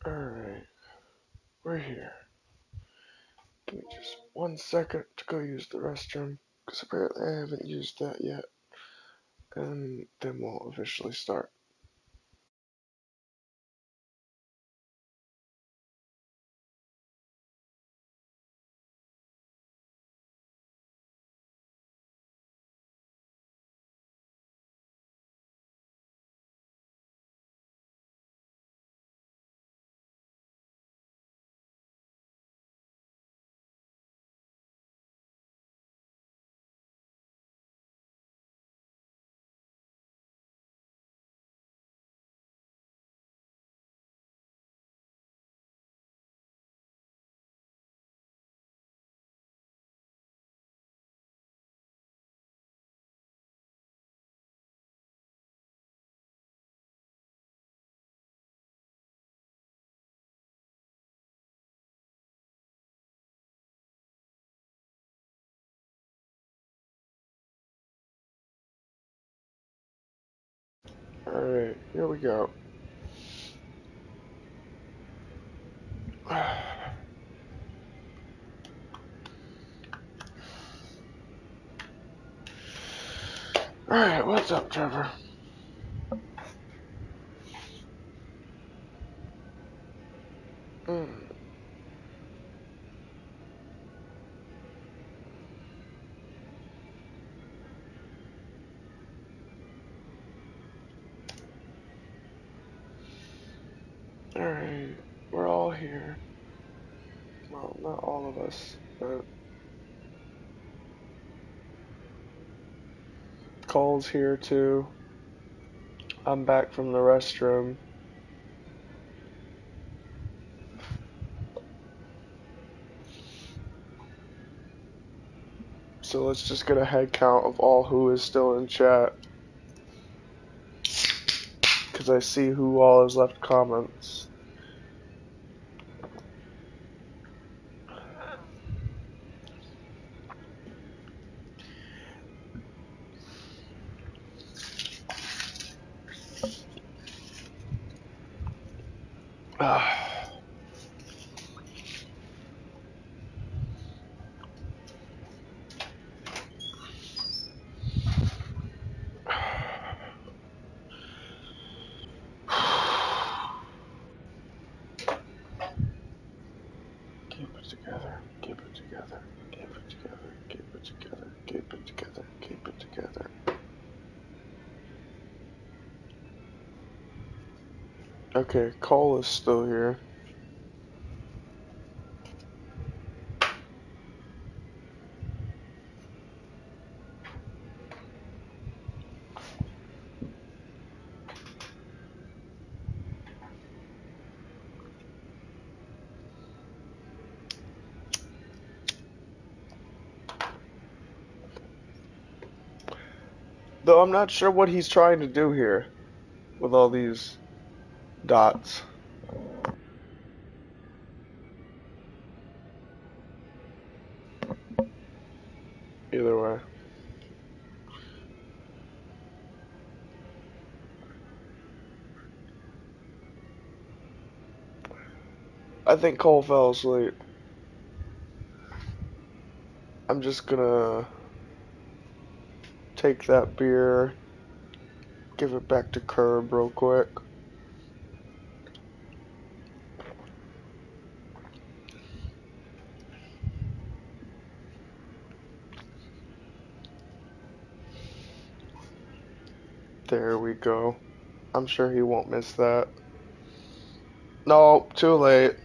Alright, we're here. Give me just 1 second to go use the restroom, because apparently I haven't used that yet. And then we'll officially start. Alright, here we go. Alright, what's up, Trevor? Mm. Alright, we're all here. Well, not all of us, but Cole's here too. I'm back from the restroom. So let's just get a head count of all who is still in chat. Because I see who all has left comments. Keep it together, keep it together, keep it together, keep it together, keep it together, keep it together. Okay, Cole is still here. Though I'm not sure what he's trying to do here with all these dots. Either way. I think Cole fell asleep. I'm just gonna take that beer, give it back to Curb real quick. There we go. I'm sure he won't miss that. No, too late.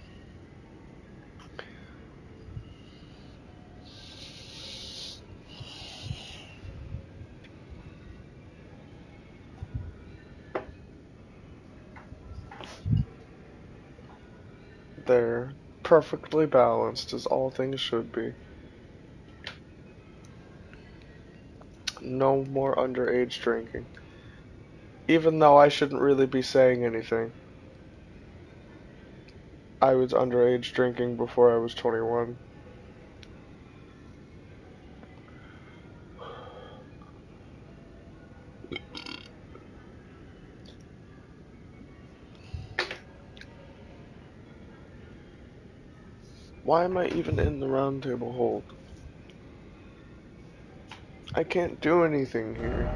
There. Perfectly balanced, as all things should be. No more underage drinking. Even though I shouldn't really be saying anything. I was underage drinking before I was 21. Why am I even in the round table hold? I can't do anything here.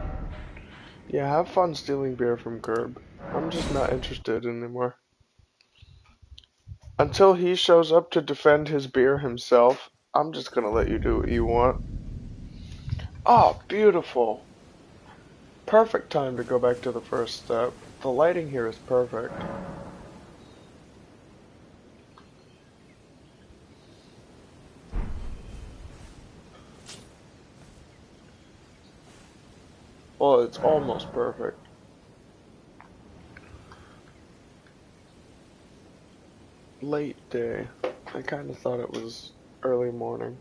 Yeah, have fun stealing beer from Curb. I'm just not interested anymore. Until he shows up to defend his beer himself, I'm just gonna let you do what you want. Oh, beautiful. Perfect time to go back to the first step. The lighting here is perfect. Well, it's almost perfect. Late day. I kind of thought it was early morning.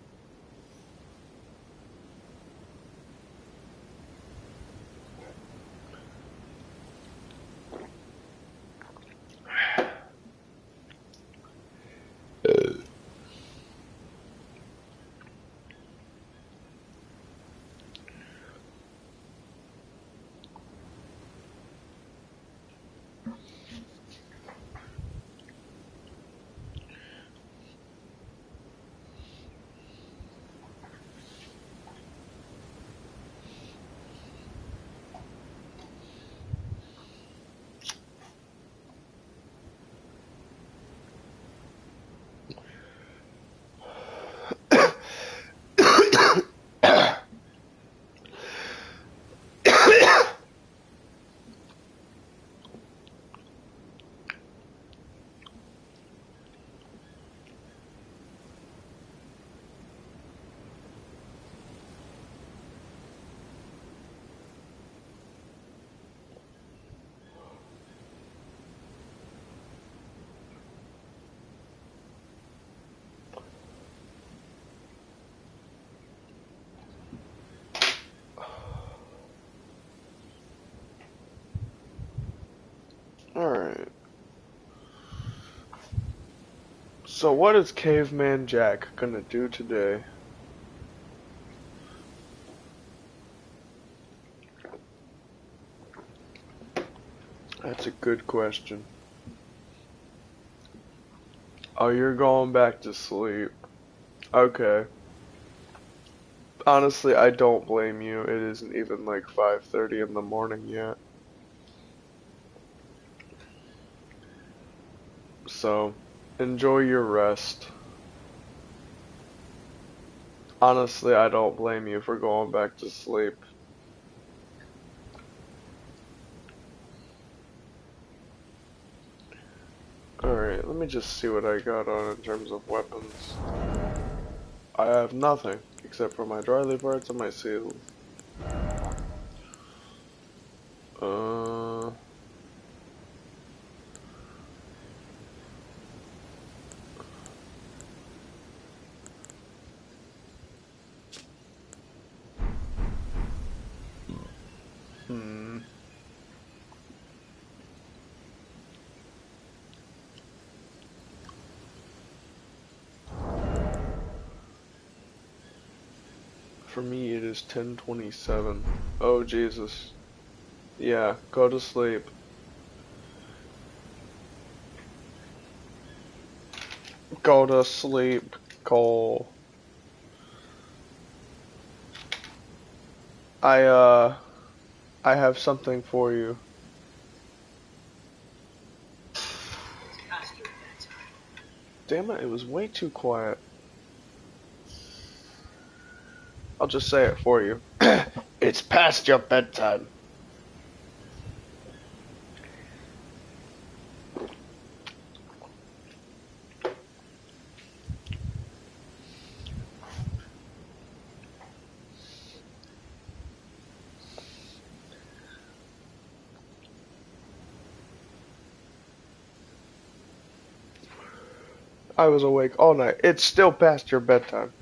Alright. So what is Caveman Jack gonna do today? That's a good question. Oh, you're going back to sleep. Okay. Honestly, I don't blame you. It isn't even like 5:30 in the morning yet. So, enjoy your rest. Honestly, I don't blame you for going back to sleep. Alright, let me just see what I got on in terms of weapons. I have nothing, except for my dryly parts and my seals. Uh... Hmm... For me, it is 10:27. Oh, Jesus. Yeah, go to sleep. Go to sleep, Cole. I, I have something for you. Damn it, it was way too quiet. I'll just say it for you. It's past your bedtime. I was awake all night. It's still past your bedtime.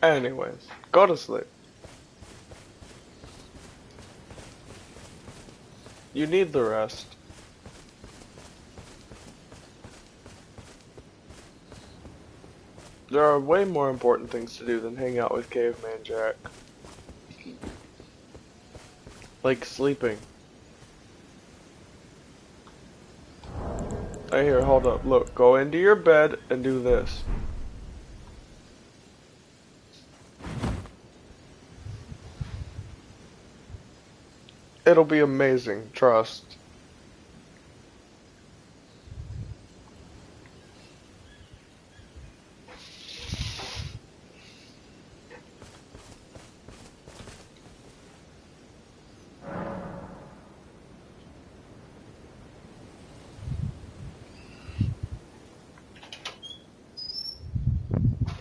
Anyways, go to sleep. You need the rest. There are way more important things to do than hang out with Caveman Jack. Like sleeping. Right here, hold up. Look, go into your bed and do this. It'll be amazing, trust.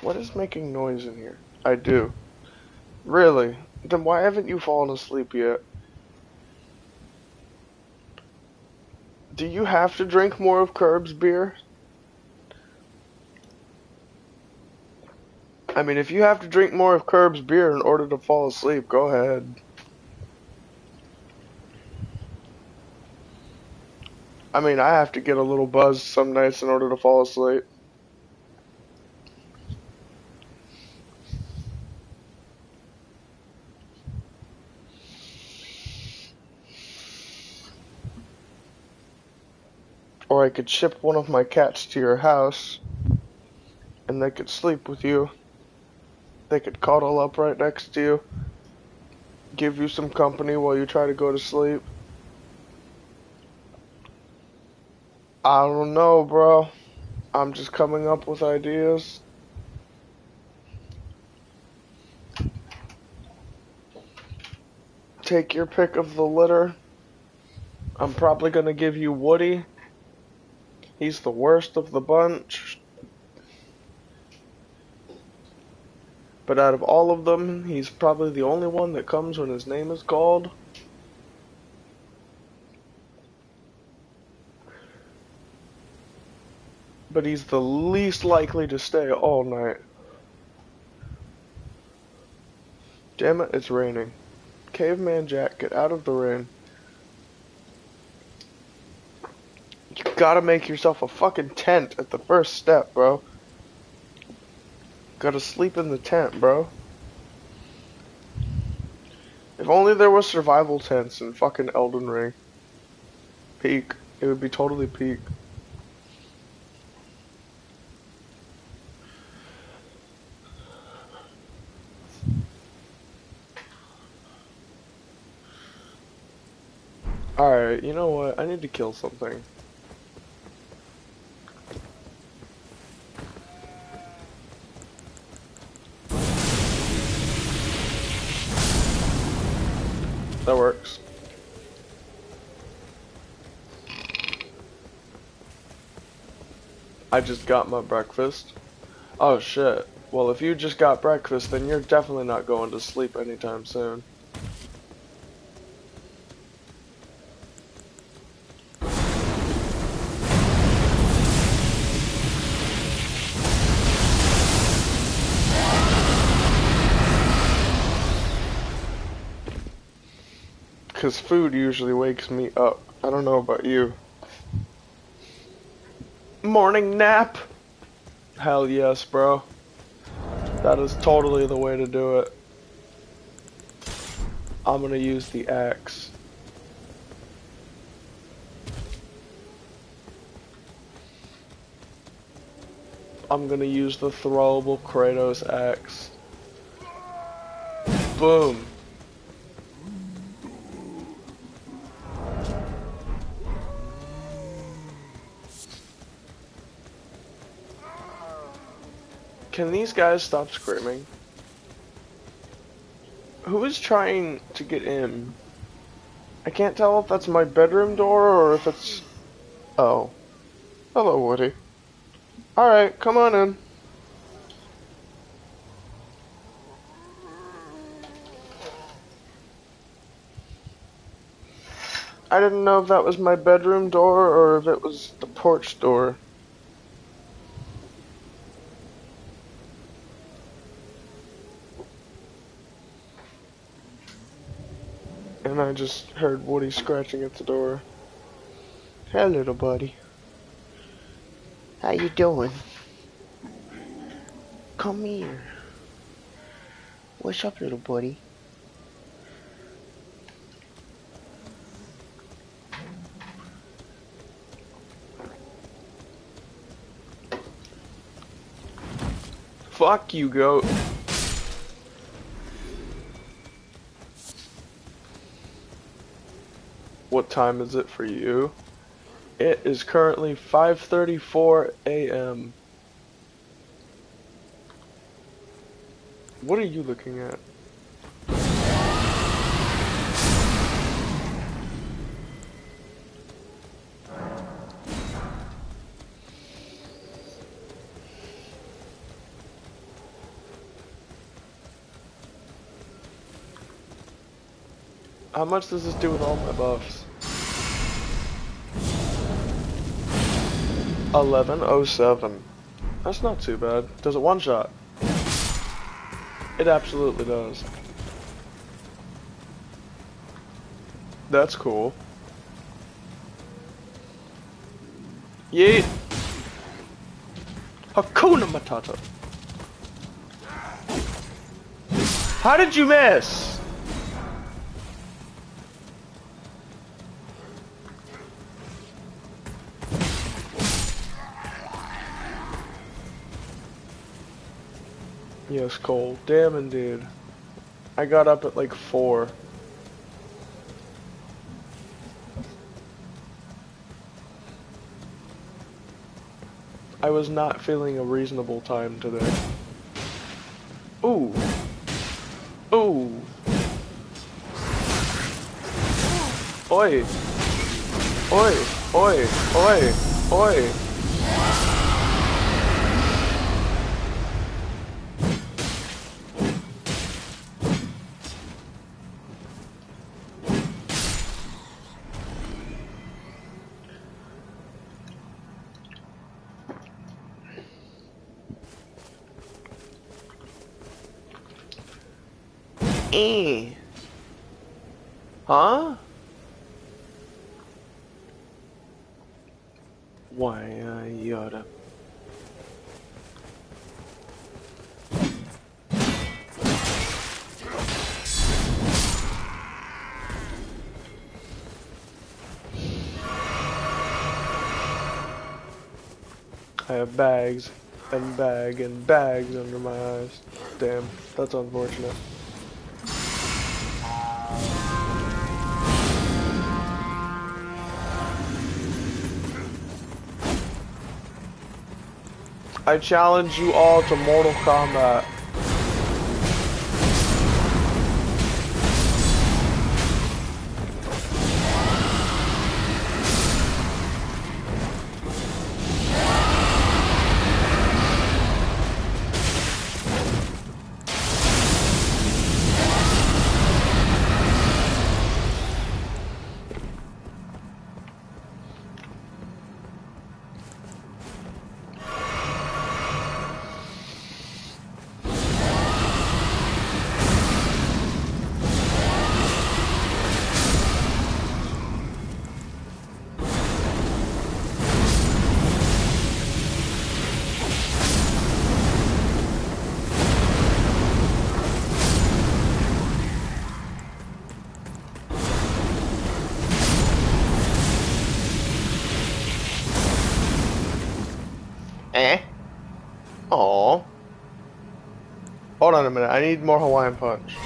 What is making noise in here? I do. Really? Then why haven't you fallen asleep yet? Do you have to drink more of Curb's beer? I mean, if you have to drink more of Curb's beer in order to fall asleep, go ahead. I mean, I have to get a little buzzed some nights in order to fall asleep. Or I could ship one of my cats to your house, and they could sleep with you. They could cuddle up right next to you, give you some company while you try to go to sleep. I don't know, bro. I'm just coming up with ideas. Take your pick of the litter. I'm probably gonna give you Woody. He's the worst of the bunch. But out of all of them, he's probably the only one that comes when his name is called. But he's the least likely to stay all night. Damn it, it's raining. Caveman Jack, get out of the rain. You gotta make yourself a fucking tent at the first step, bro. Gotta sleep in the tent, bro. If only there was survival tents in fucking Elden Ring. Peak. It would be totally peak. Alright, you know what? I need to kill something. That works. I just got my breakfast. Oh shit. Well, if you just got breakfast, then you're definitely not going to sleep anytime soon. Because food usually wakes me up. I don't know about you. Morning nap? Hell yes, bro. That is totally the way to do it. I'm gonna use the axe. I'm gonna use the throwable Kratos axe. Boom. Can these guys stop screaming? Who is trying to get in? I can't tell if that's my bedroom door or if it's... Oh. Hello, Woody. Alright, come on in. I didn't know if that was my bedroom door or if it was the porch door. And I just heard Woody scratching at the door. Hey, little buddy. How you doing? Come here. What's up, little buddy? Fuck you, goat. What time is it for you? It is currently 5:34 a.m. What are you looking at? How much does this do with all my buffs? 1107. That's not too bad. Does it one shot? It absolutely does. That's cool. Yeet! Hakuna Matata! How did you miss? Yes, Cole. Damn indeed. I got up at like 4. I was not feeling a reasonable time today. Ooh. Ooh. Oi. Oi. Oi. Oi. Oi. Huh? Why, Yoda? I have bags and bags under my eyes. Damn, that's unfortunate. I challenge you all to Mortal Kombat. Aww. Hold on a minute, I need more Hawaiian Punch.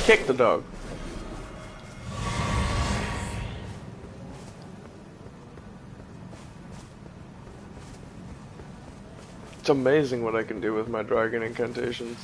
Kick the dog. It's amazing what I can do with my dragon incantations.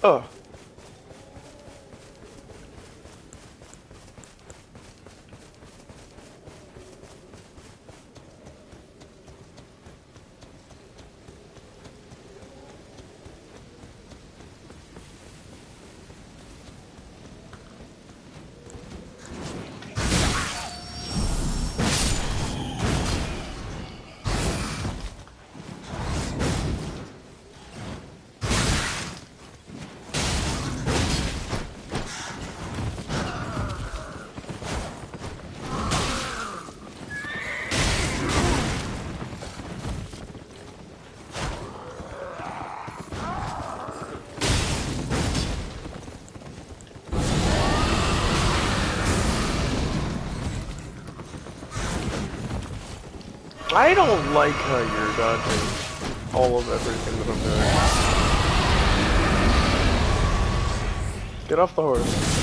Oh. I don't like how you're dodging all of everything that I'm doing. Get off the horse.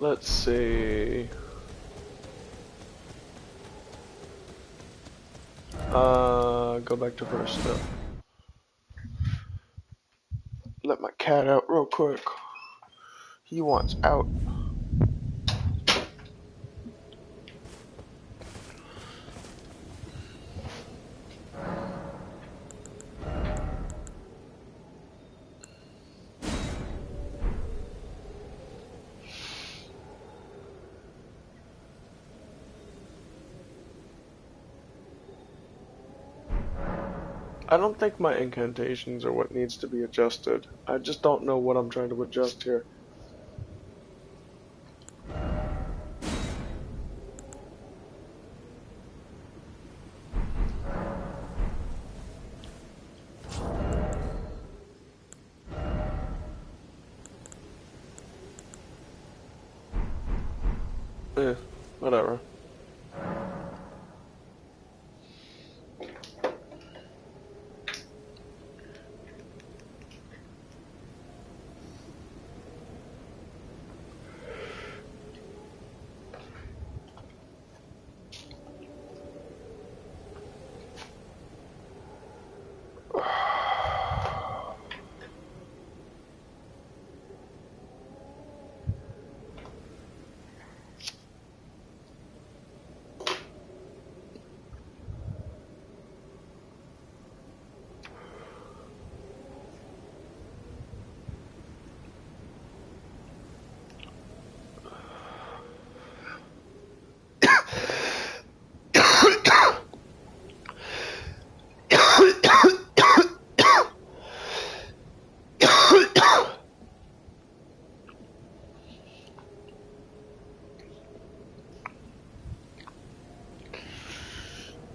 Let's see. Go back to first step. Let my cat out real quick. He wants out. I don't think my incantations are what needs to be adjusted. I just don't know what I'm trying to adjust here. Whatever.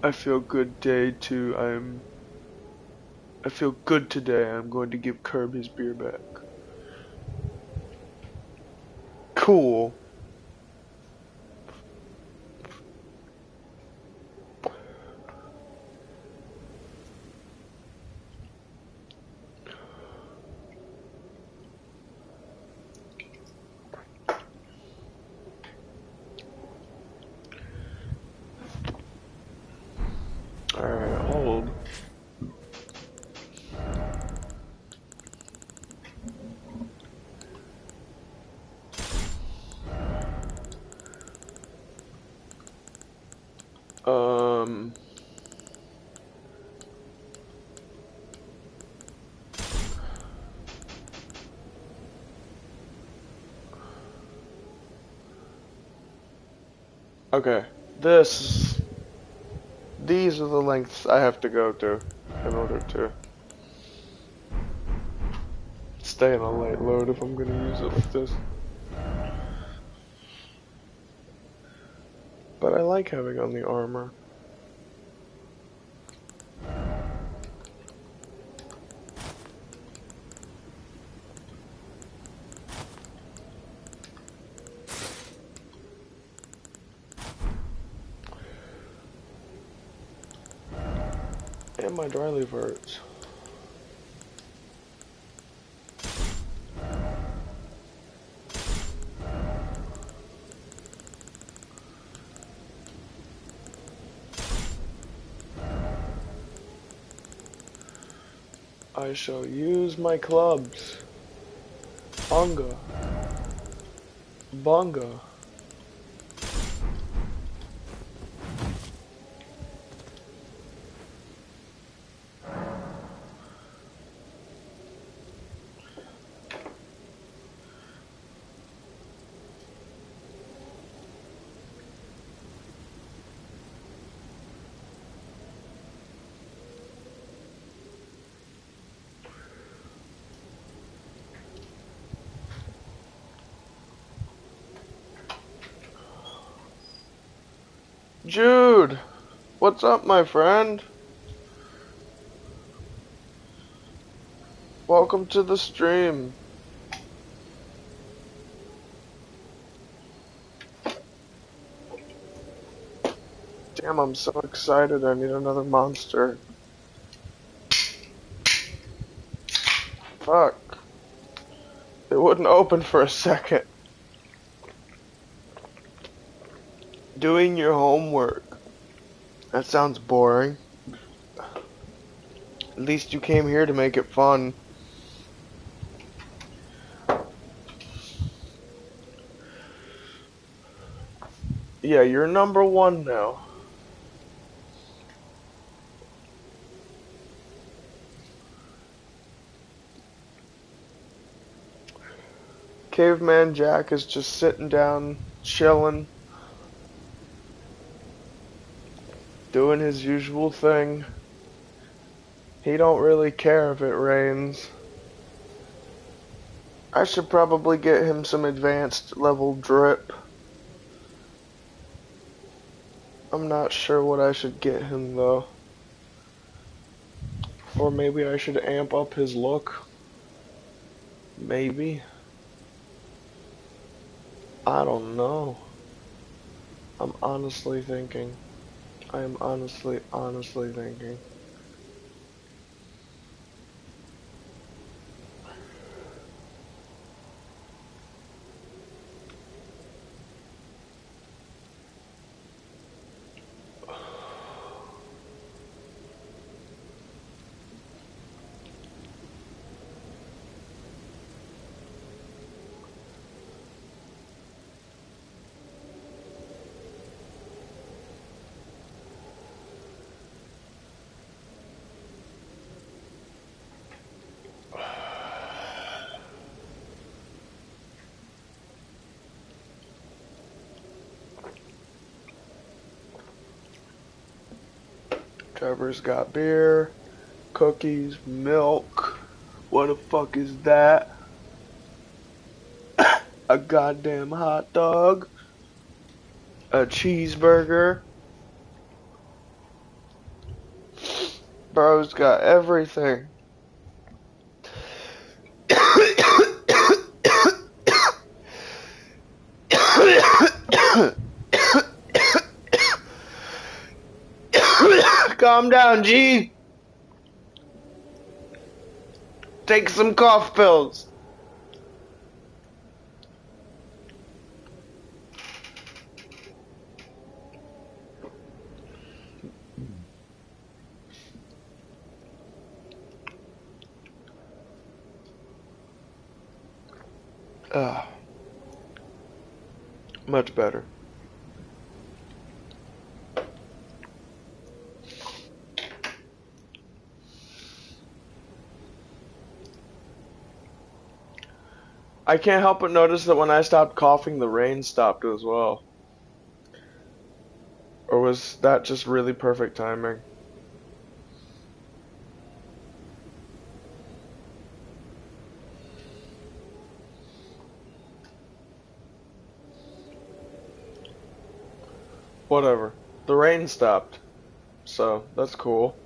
I feel good I feel good today. I'm going to give Curb his beer back. Cool. Alright, hold. Okay. These are the lengths I have to go to in order to stay in a light load if I'm gonna use it like this. But I like having on the armor. And my dry leaf hurts. I shall use my clubs. Onga. Bonga. Jude, what's up, my friend? Welcome to the stream. Damn, I'm so excited. I need another monster. Fuck. It wouldn't open for a second. Doing your homework. That sounds boring. At least you came here to make it fun. Yeah, you're number one now. Caveman Jack is just sitting down, chilling, doing his usual thing. He don't really care if it rains. I should probably get him some advanced level drip. I'm not sure what I should get him though. Or maybe I should amp up his look. Maybe. I don't know. I'm honestly thinking. I am honestly thinking. Trevor's got beer, cookies, milk. What the fuck is that? A goddamn hot dog? A cheeseburger? Bro's got everything. Calm down, G. Take some cough pills. Much better. I can't help but notice that when I stopped coughing, the rain stopped as well. Or was that just really perfect timing? Whatever. The rain stopped. So, that's cool.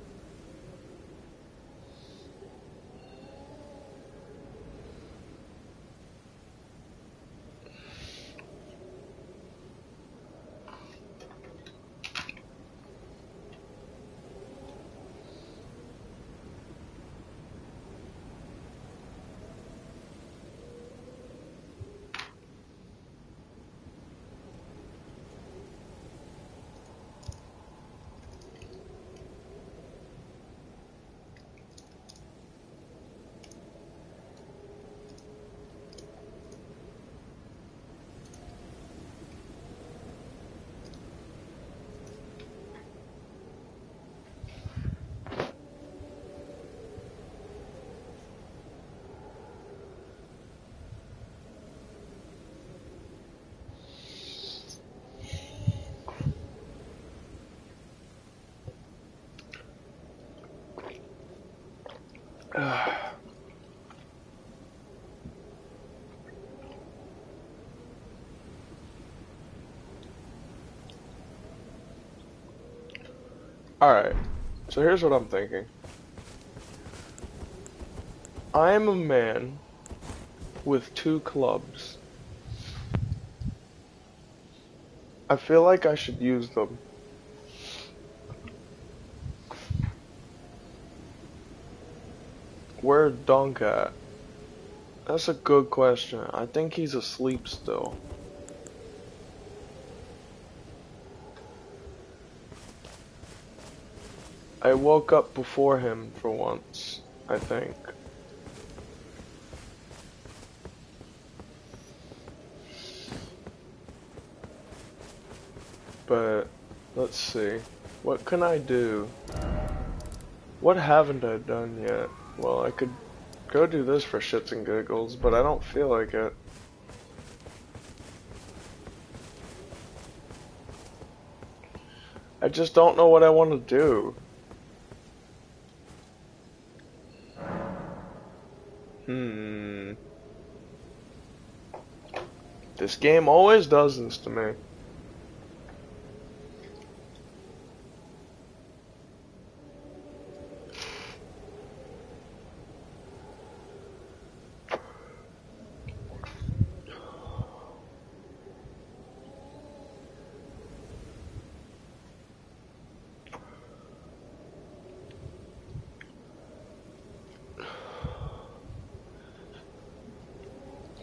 Alright, so here's what I'm thinking. I am a man with 2 clubs. I feel like I should use them. Where's Dunk at? That's a good question. I think he's asleep still. I woke up before him for once, I think. But, let's see. What can I do? What haven't I done yet? Well, I could go do this for shits and giggles, but I don't feel like it. I just don't know what I want to do. This game always does this to me.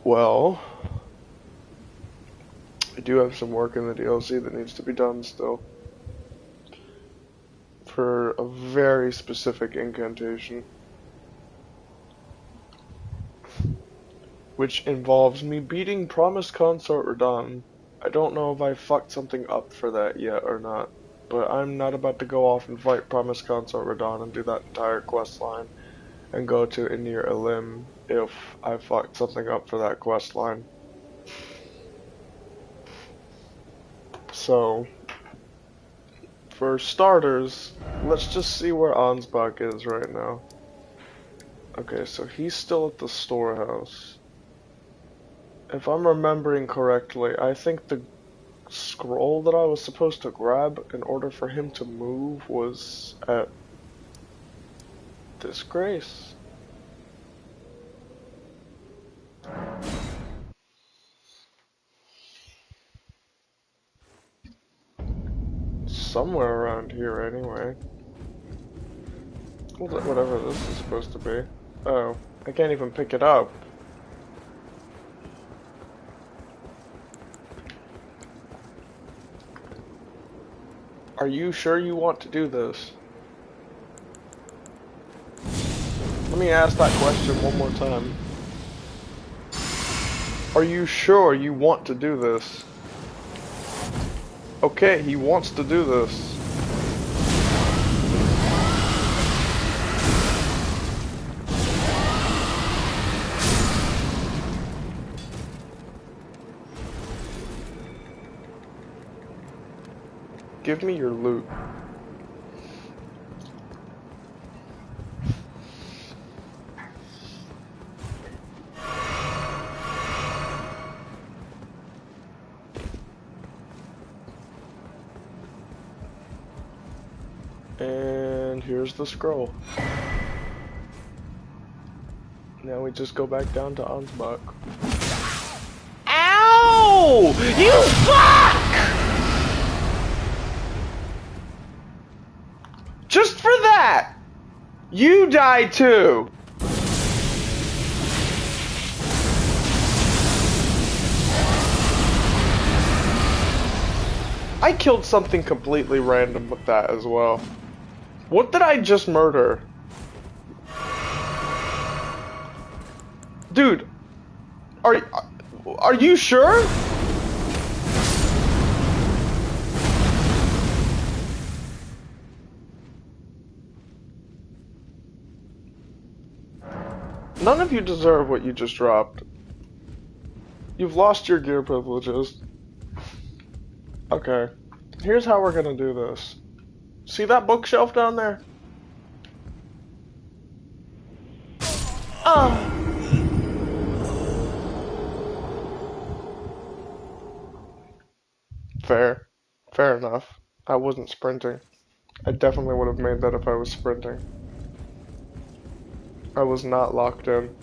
Well, I do have some work in the DLC that needs to be done still. For a very specific incantation. Which involves me beating Promised Consort Radahn. I don't know if I fucked something up for that yet or not. But I'm not about to go off and fight Promised Consort Radahn and do that entire quest line and go to Inir Elim if I fucked something up for that quest line. So, for starters, let's just see where Ansbach is right now. Okay, so he's still at the storehouse. If I'm remembering correctly, I think the scroll that I was supposed to grab in order for him to move was at Disgrace. Somewhere around here anyway. Whatever this is supposed to be. Oh, I can't even pick it up. Are you sure you want to do this? Let me ask that question one more time. Are you sure you want to do this? Okay, he wants to do this. Give me your loot. And here's the scroll. Now we just go back down to Ansbach. Ow! You fuck! Just for that! You die too! I killed something completely random with that as well. What did I just murder? Dude, are you sure? None of you deserve what you just dropped. You've lost your gear privileges. Okay, here's how we're gonna do this. See that bookshelf down there? Fair. Fair enough. I wasn't sprinting. I definitely would have made that if I was sprinting. I was not locked in.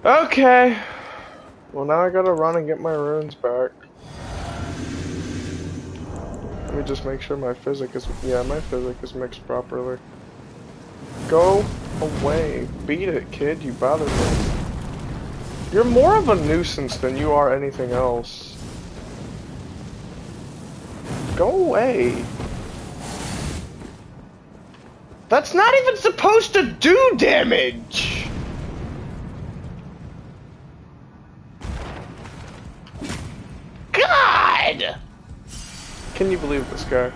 Okay. Well, now I gotta run and get my runes back. Let me just make sure my physic is... Yeah, my physic is mixed properly. Go away. Beat it, kid. You bother me. You're more of a nuisance than you are anything else. Go away. That's not even supposed to do damage! God! Can you believe this guy?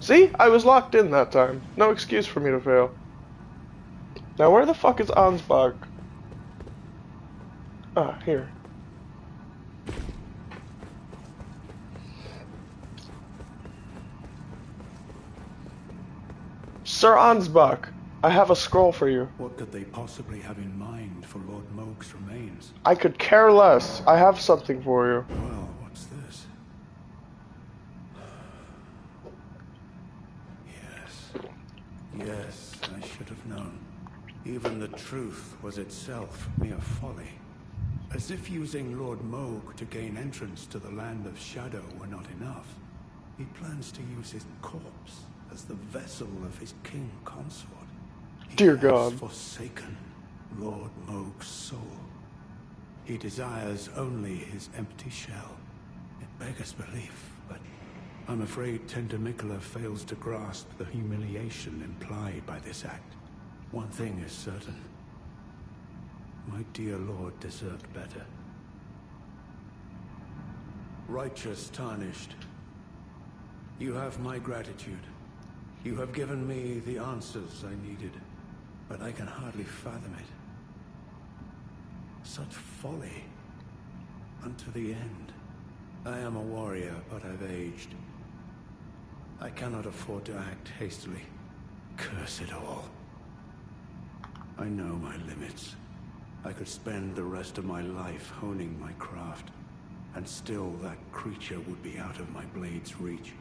See? I was locked in that time. No excuse for me to fail. Now where the fuck is Ansbach? Ah, here. Sir Ansbach, I have a scroll for you. What could they possibly have in mind for Lord Moog's remains? I could care less. I have something for you. Well, what's this? Yes, I should have known. Even the truth was itself mere folly. As if using Lord Moog to gain entrance to the land of shadow were not enough, he plans to use his corpse as the vessel of his king consort. Dear He has God. forsaken Lord Moog's soul. He desires only his empty shell. It beggars belief, but I'm afraid Tender Mikola fails to grasp the humiliation implied by this act. One thing is certain. My dear lord deserved better. Righteous Tarnished, you have my gratitude. You have given me the answers I needed, but I can hardly fathom it. Such folly. Unto the end. I am a warrior, but I've aged. I cannot afford to act hastily. Curse it all. I know my limits. I could spend the rest of my life honing my craft, and still that creature would be out of my blade's reach.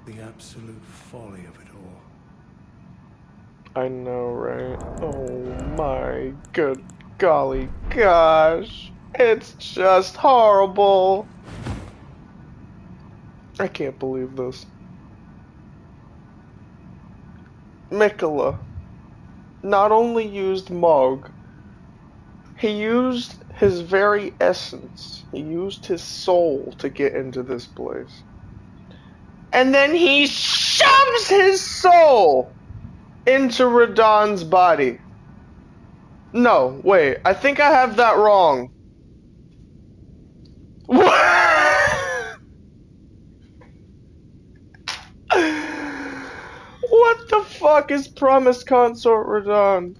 The absolute folly of it all. I know, right? Oh my good golly gosh. It's just horrible. I can't believe this. Mikola not only used Moog, he used his very essence. He used his soul to get into this place. And then he shoves his soul into Radahn's body. No, wait, I think I have that wrong. What the fuck is Promised Consort Radahn?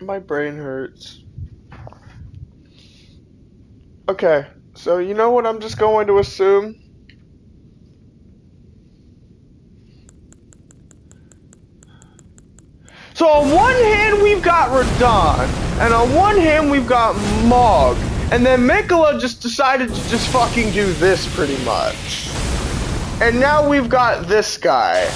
My brain hurts. Okay, so you know what I'm just going to assume? So on one hand we've got Radahn, and on one hand we've got Moog, and then Mikola just decided to just fucking do this pretty much. And now we've got this guy.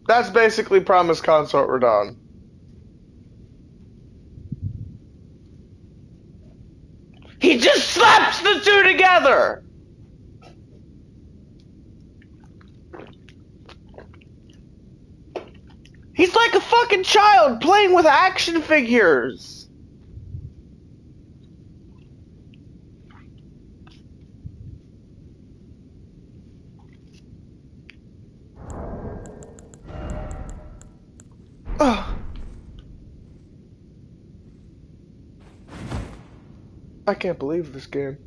That's basically Promise Consort Radon. He just slaps the two together! He's like a fucking child playing with action figures! Ugh. I can't believe this game.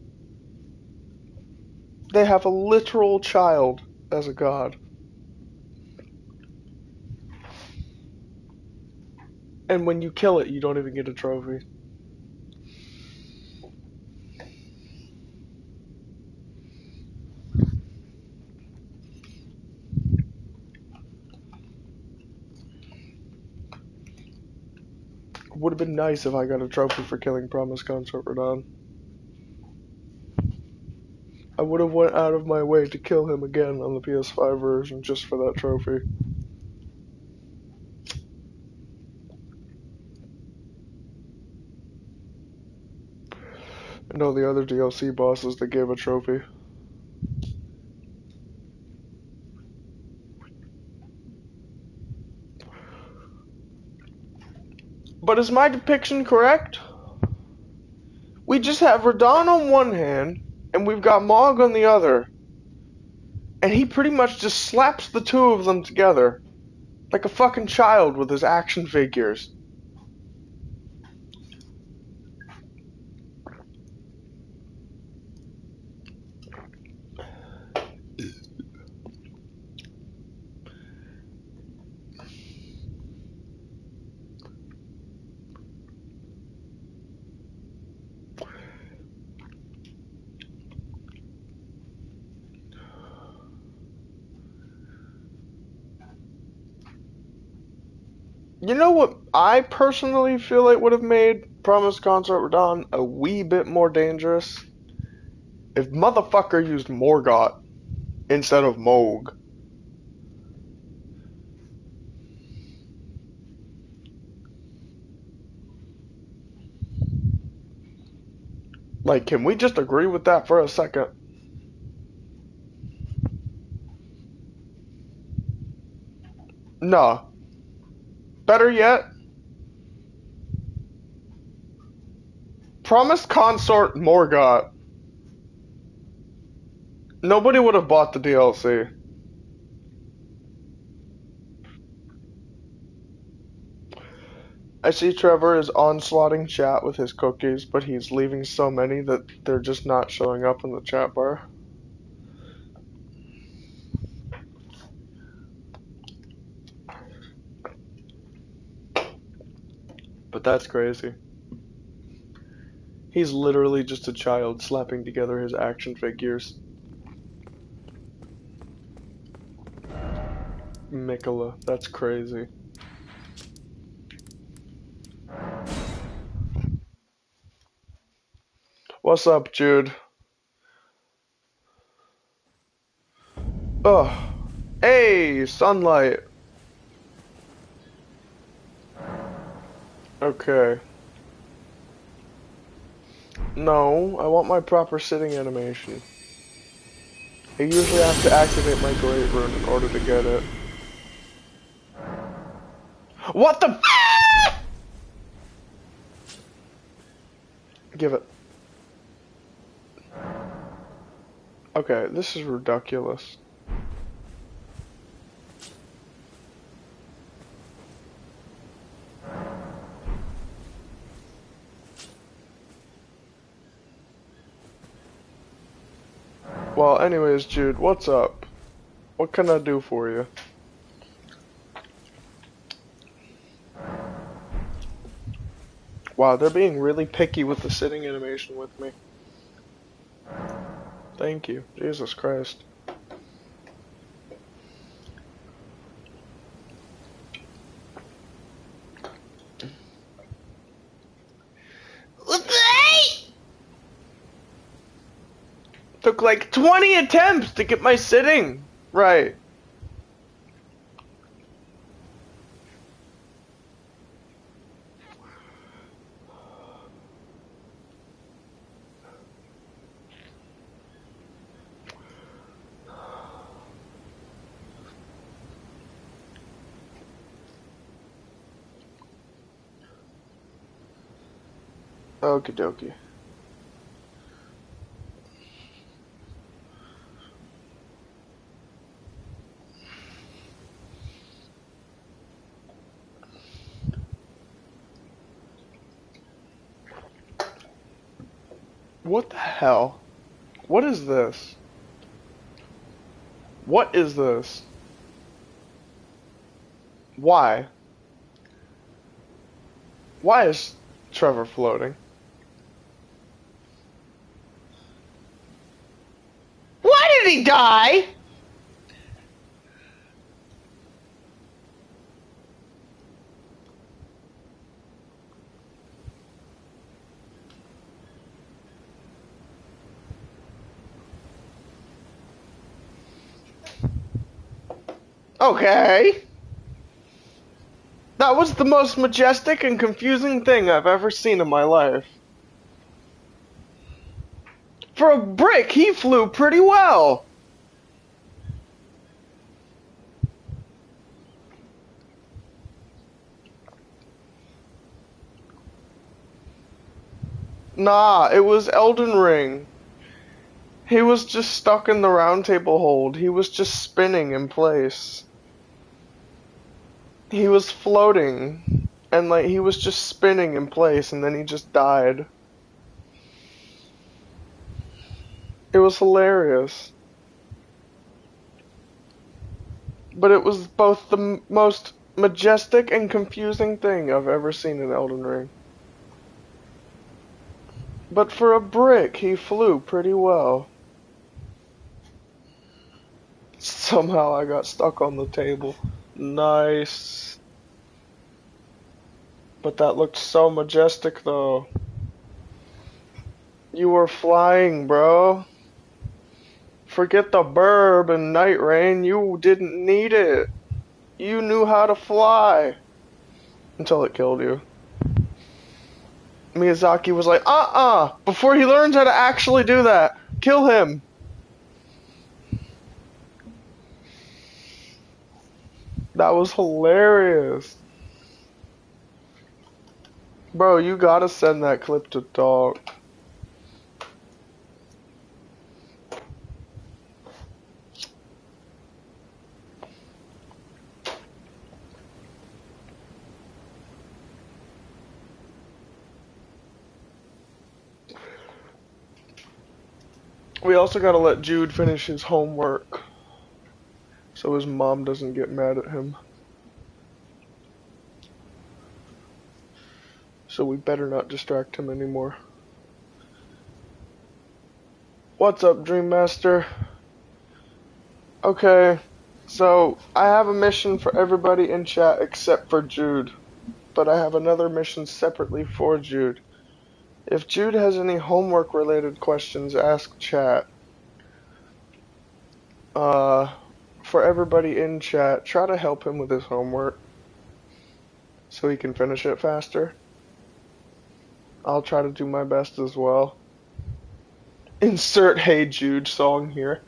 They have a literal child as a god. And when you kill it, you don't even get a trophy. Would have been nice if I got a trophy for killing Promise Consort Radon. I would have went out of my way to kill him again on the PS5 version just for that trophy. And all the other DLC bosses that gave a trophy. But is my depiction correct? We just have Radon on one hand, and we've got Mog on the other. And he pretty much just slaps the two of them together. Like a fucking child with his action figures. You know what I personally feel like would have made Promise Consort Radon a wee bit more dangerous? If motherfucker used Morgott instead of Moog. Like, can we just agree with that for a second? No. Better yet, Promise Consort Morgott. Nobody would have bought the DLC. I see Trevor is onslaughting chat with his cookies, but he's leaving so many that they're just not showing up in the chat bar. But that's crazy. He's literally just a child slapping together his action figures. Mikola, that's crazy. What's up, Jude? Oh, hey, sunlight. Okay. No, I want my proper sitting animation. I usually have to activate my Great Rune in order to get it. What the f- Give it. Okay, this is ridiculous. Well, anyways, Jude, what's up? What can I do for you? Wow, they're being really picky with the sitting animation with me. Thank you. Jesus Christ. Took like 20 attempts to get my sitting right. Okie dokie. What the hell? What is this? What is this? Why? Why is Trevor floating? Why did he die? Okay. That was the most majestic and confusing thing I've ever seen in my life. For a brick, he flew pretty well. Nah, it was Elden Ring. He was just stuck in the round table hold. He was just spinning in place. He was floating. And like he was just spinning in place and then he just died. It was hilarious. But it was both the most majestic and confusing thing I've ever seen in Elden Ring. But for a brick, he flew pretty well. Somehow I got stuck on the table. Nice. But that looked so majestic though. You were flying, bro. Forget the burb and night rain, you didn't need it. You knew how to fly. Until it killed you. Miyazaki was like, before he learns how to actually do that, kill him. That was hilarious. Bro, you gotta send that clip to Dog. We also gotta let Jude finish his homework so his mom doesn't get mad at him. So we better not distract him anymore. What's up, Dream Master? Okay, so I have a mission for everybody in chat except for Jude. But I have another mission separately for Jude. If Jude has any homework related questions, ask chat. For everybody in chat, try to help him with his homework so he can finish it faster. I'll try to do my best as well. Insert Hey Jude song here.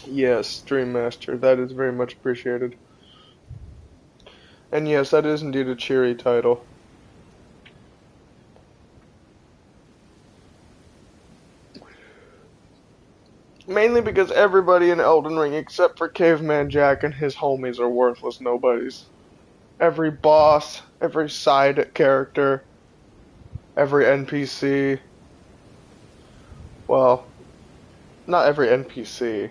Yes, Dream Master, that is very much appreciated. And yes, that is indeed a cheery title. Mainly because everybody in Elden Ring except for Caveman Jack and his homies are worthless nobodies. Every boss, every side character, every NPC. Well, not every NPC.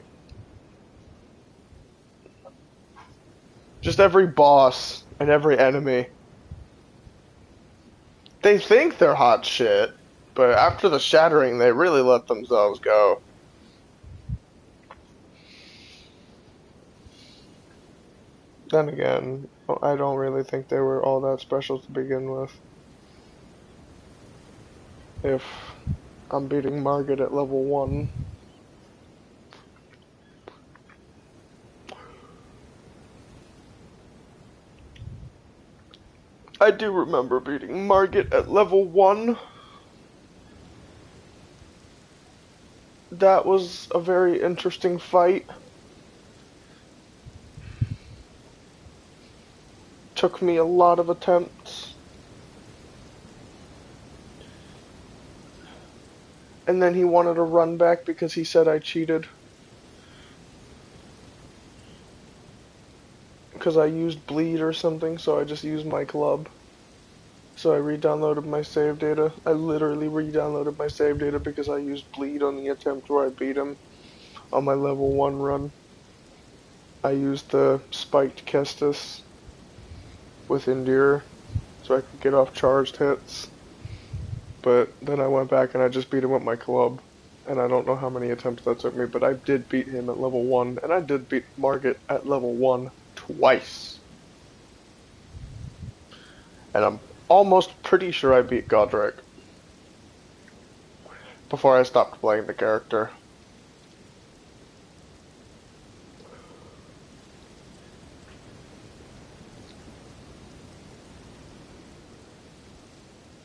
Just every boss and every enemy. They think they're hot shit, but after the shattering, they really let themselves go. Then again, I don't really think they were all that special to begin with. If I'm beating Margit at level 1. I do remember beating Margit at level 1. That was a very interesting fight. took me a lot of attempts. And then he wanted a run back because he said I cheated. Because I used bleed or something, so I just used my club. So I re-downloaded my save data. I literally re-downloaded my save data because I used bleed on the attempt where I beat him on my level 1 run. I used the spiked Kestis with Endear so I could get off charged hits. But then I went back and I just beat him with my club. And I don't know how many attempts that took me, but I did beat him at level 1, and I did beat Margit at level 1 twice. And I'm almost pretty sure I beat Godric before I stopped playing the character.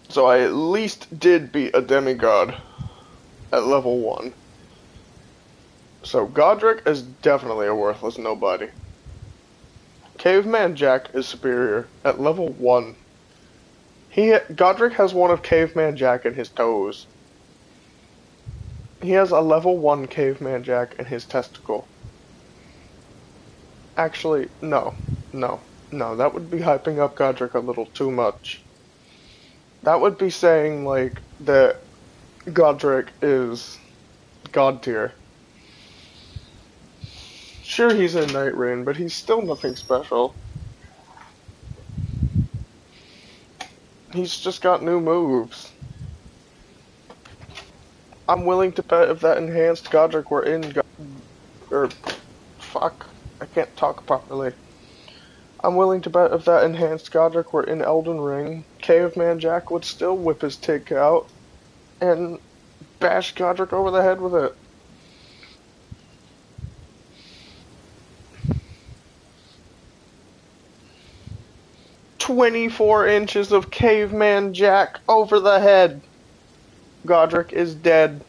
So I at least did beat a demigod at level 1. So Godric is definitely a worthless nobody. Caveman Jack is superior at level 1. Godric has one of Caveman Jack in his toes. He has a level 1 Caveman Jack in his testicle. Actually, no, that would be hyping up Godric a little too much. That would be saying, like, that Godric is God tier. Sure, he's in Night Rain, but he's still nothing special. He's just got new moves. I'm willing to bet if that enhanced Godric were in fuck, I can't talk properly. I'm willing to bet if that enhanced Godric were in Elden Ring, Caveman Jack would still whip his tick out and bash Godric over the head with it. "24 inches of Caveman Jack over the head. Godric is dead."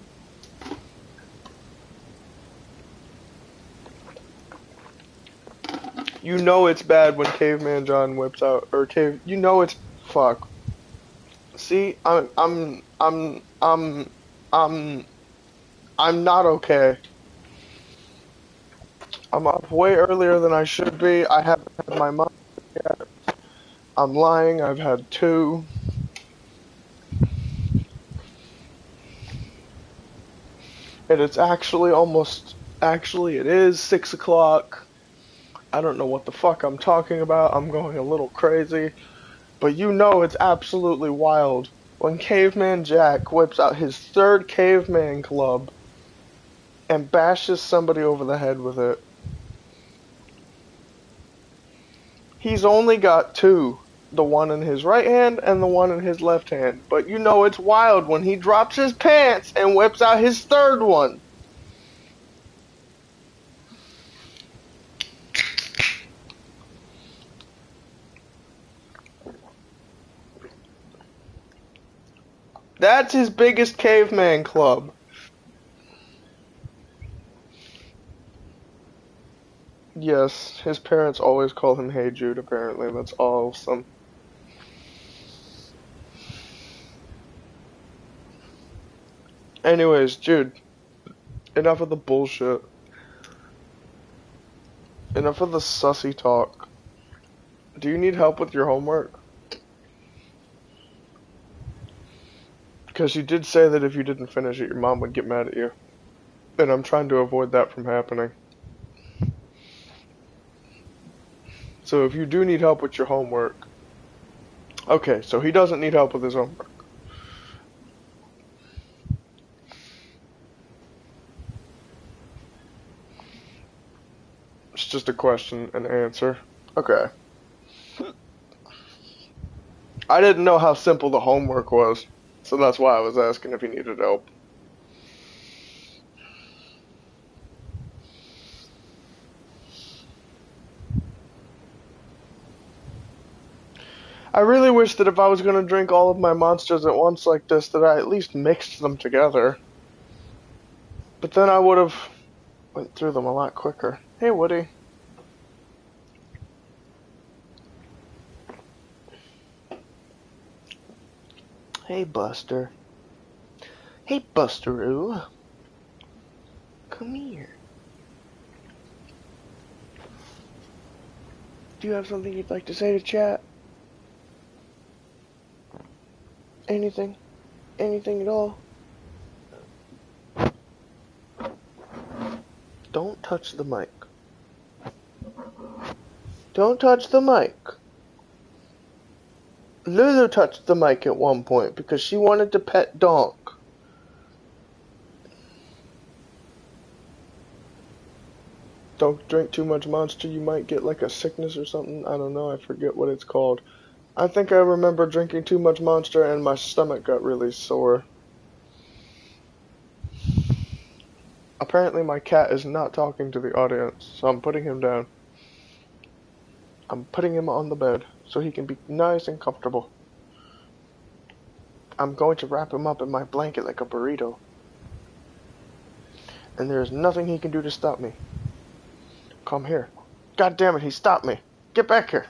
You know it's bad when Caveman John whips out, you know it's, fuck. See, I'm not okay. I'm up way earlier than I should be. I haven't had my month yet. I'm lying, I've had 2. And it's actually it is 6 o'clock. I don't know what the fuck I'm talking about. I'm going a little crazy. But you know it's absolutely wild when Caveman Jack whips out his 3rd Caveman Club and bashes somebody over the head with it. He's only got 2. The one in his right hand and the one in his left hand. But you know it's wild when he drops his pants and whips out his 3rd one. That's his biggest Caveman Club. Yes, his parents always call him Hey Jude, apparently. That's awesome. Anyways, Jude, enough of the bullshit. Enough of the sussy talk. Do you need help with your homework? Because you did say that if you didn't finish it, your mom would get mad at you. And I'm trying to avoid that from happening. So if you do need help with your homework... Okay, so he doesn't need help with his homework. It's just a question and answer. Okay. I didn't know how simple the homework was, so that's why I was asking if he needed help. I really wish that if I was going to drink all of my monsters at once like this, that I at least mixed them together. But then I would have went through them a lot quicker. Hey, Woody. Hey, Buster. Hey, Busteroo. Come here. Do you have something you'd like to say to chat? Anything? Anything at all? Don't touch the mic. Don't touch the mic. Lulu touched the mic at one point because she wanted to pet Donk. Don't drink too much Monster, you might get like a sickness or something. I don't know, I forget what it's called. I think I remember drinking too much Monster and my stomach got really sore. Apparently my cat is not talking to the audience, so I'm putting him down. I'm putting him on the bed so he can be nice and comfortable. I'm going to wrap him up in my blanket like a burrito. And there's nothing he can do to stop me. Come here. God damn it, he stopped me. Get back here.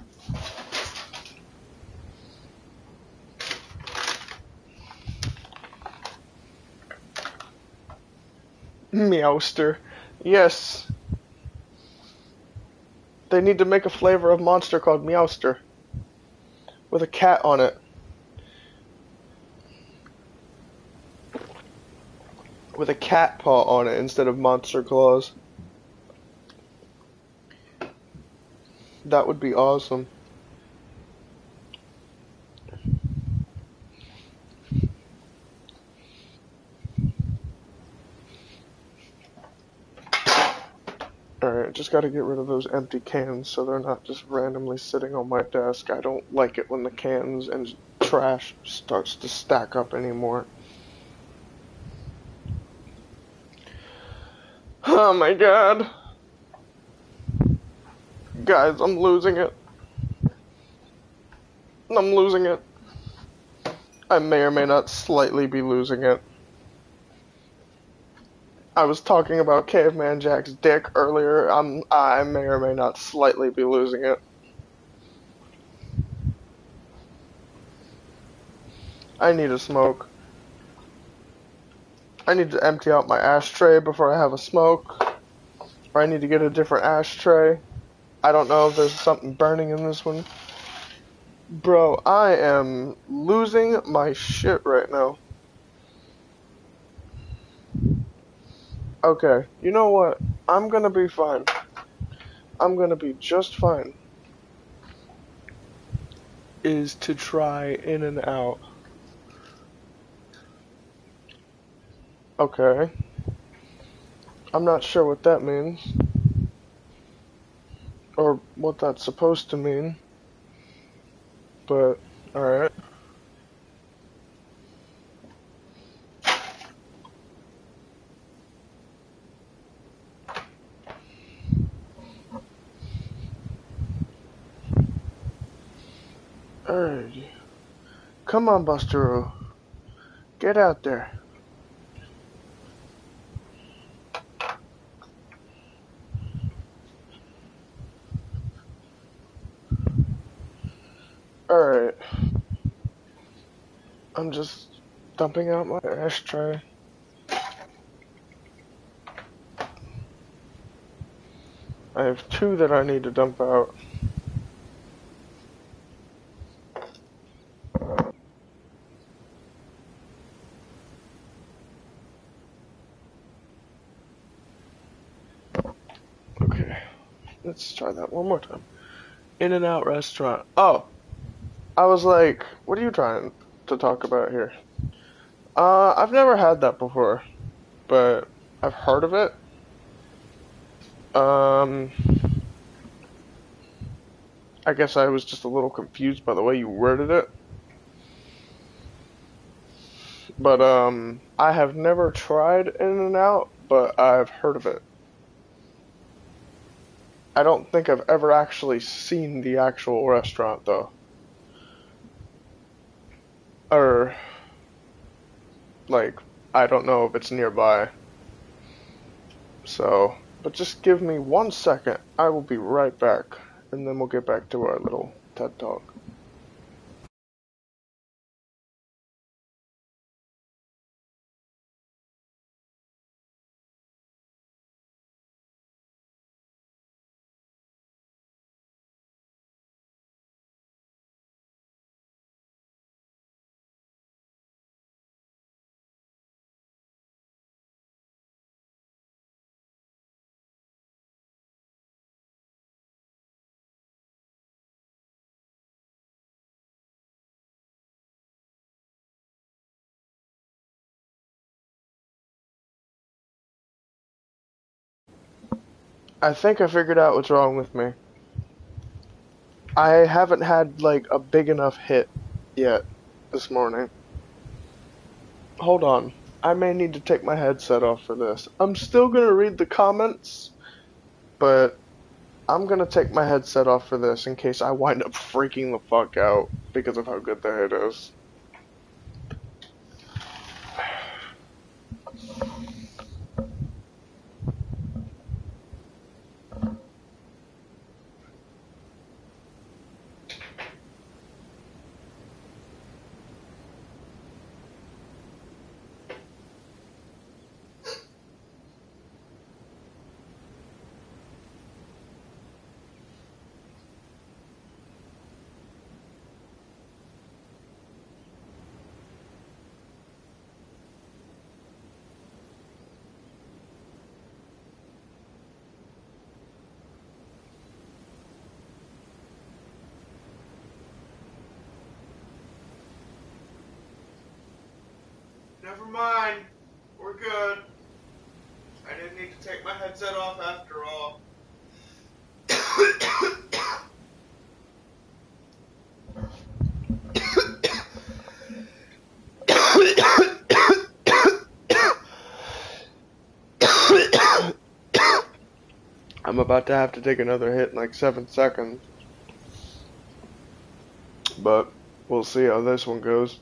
Meowster. Yes. They need to make a flavor of Monster called Meowster. With a cat on it. With a cat paw on it instead of Monster Claws. That would be awesome. Alright, just gotta get rid of those empty cans so they're not just randomly sitting on my desk. I don't like it when the cans and trash starts to stack up anymore. Oh my god. Guys, I'm losing it. I'm losing it. I may or may not slightly be losing it. I was talking about Caveman Jack's dick earlier. I may or may not slightly be losing it. I need a smoke. I need to empty out my ashtray before I have a smoke. Or I need to get a different ashtray. I don't know if there's something burning in this one. Bro, I am losing my shit right now. Okay, you know what? I'm gonna be fine. I'm gonna be just fine. Is to try in and out. Okay. I'm not sure what that means. Or what that's supposed to mean. But, alright. Alright. Come on, Busteroo. Get out there. Alright. I'm just dumping out my ashtray. I have 2 that I need to dump out. Okay. Let's try that one more time. In and Out restaurant. Oh! I was like, what are you trying to talk about here? I've never had that before, but I've heard of it. I guess I was just a little confused by the way you worded it. But, I have never tried In and Out, but I've heard of it. I don't think I've ever actually seen the actual restaurant, though. Or, like, I don't know if it's nearby. So, but just give me 1 second. I will be right back. And then we'll get back to our little TED Talk. I think I figured out what's wrong with me. I haven't had, like, a big enough hit yet this morning. Hold on. I may need to take my headset off for this. I'm still gonna read the comments, but I'm gonna take my headset off for this in case I wind up freaking the fuck out because of how good the hit is. Never mind. We're good. I didn't need to take my headset off after all. I'm about to have to take another hit in like 7 seconds. But we'll see how this one goes.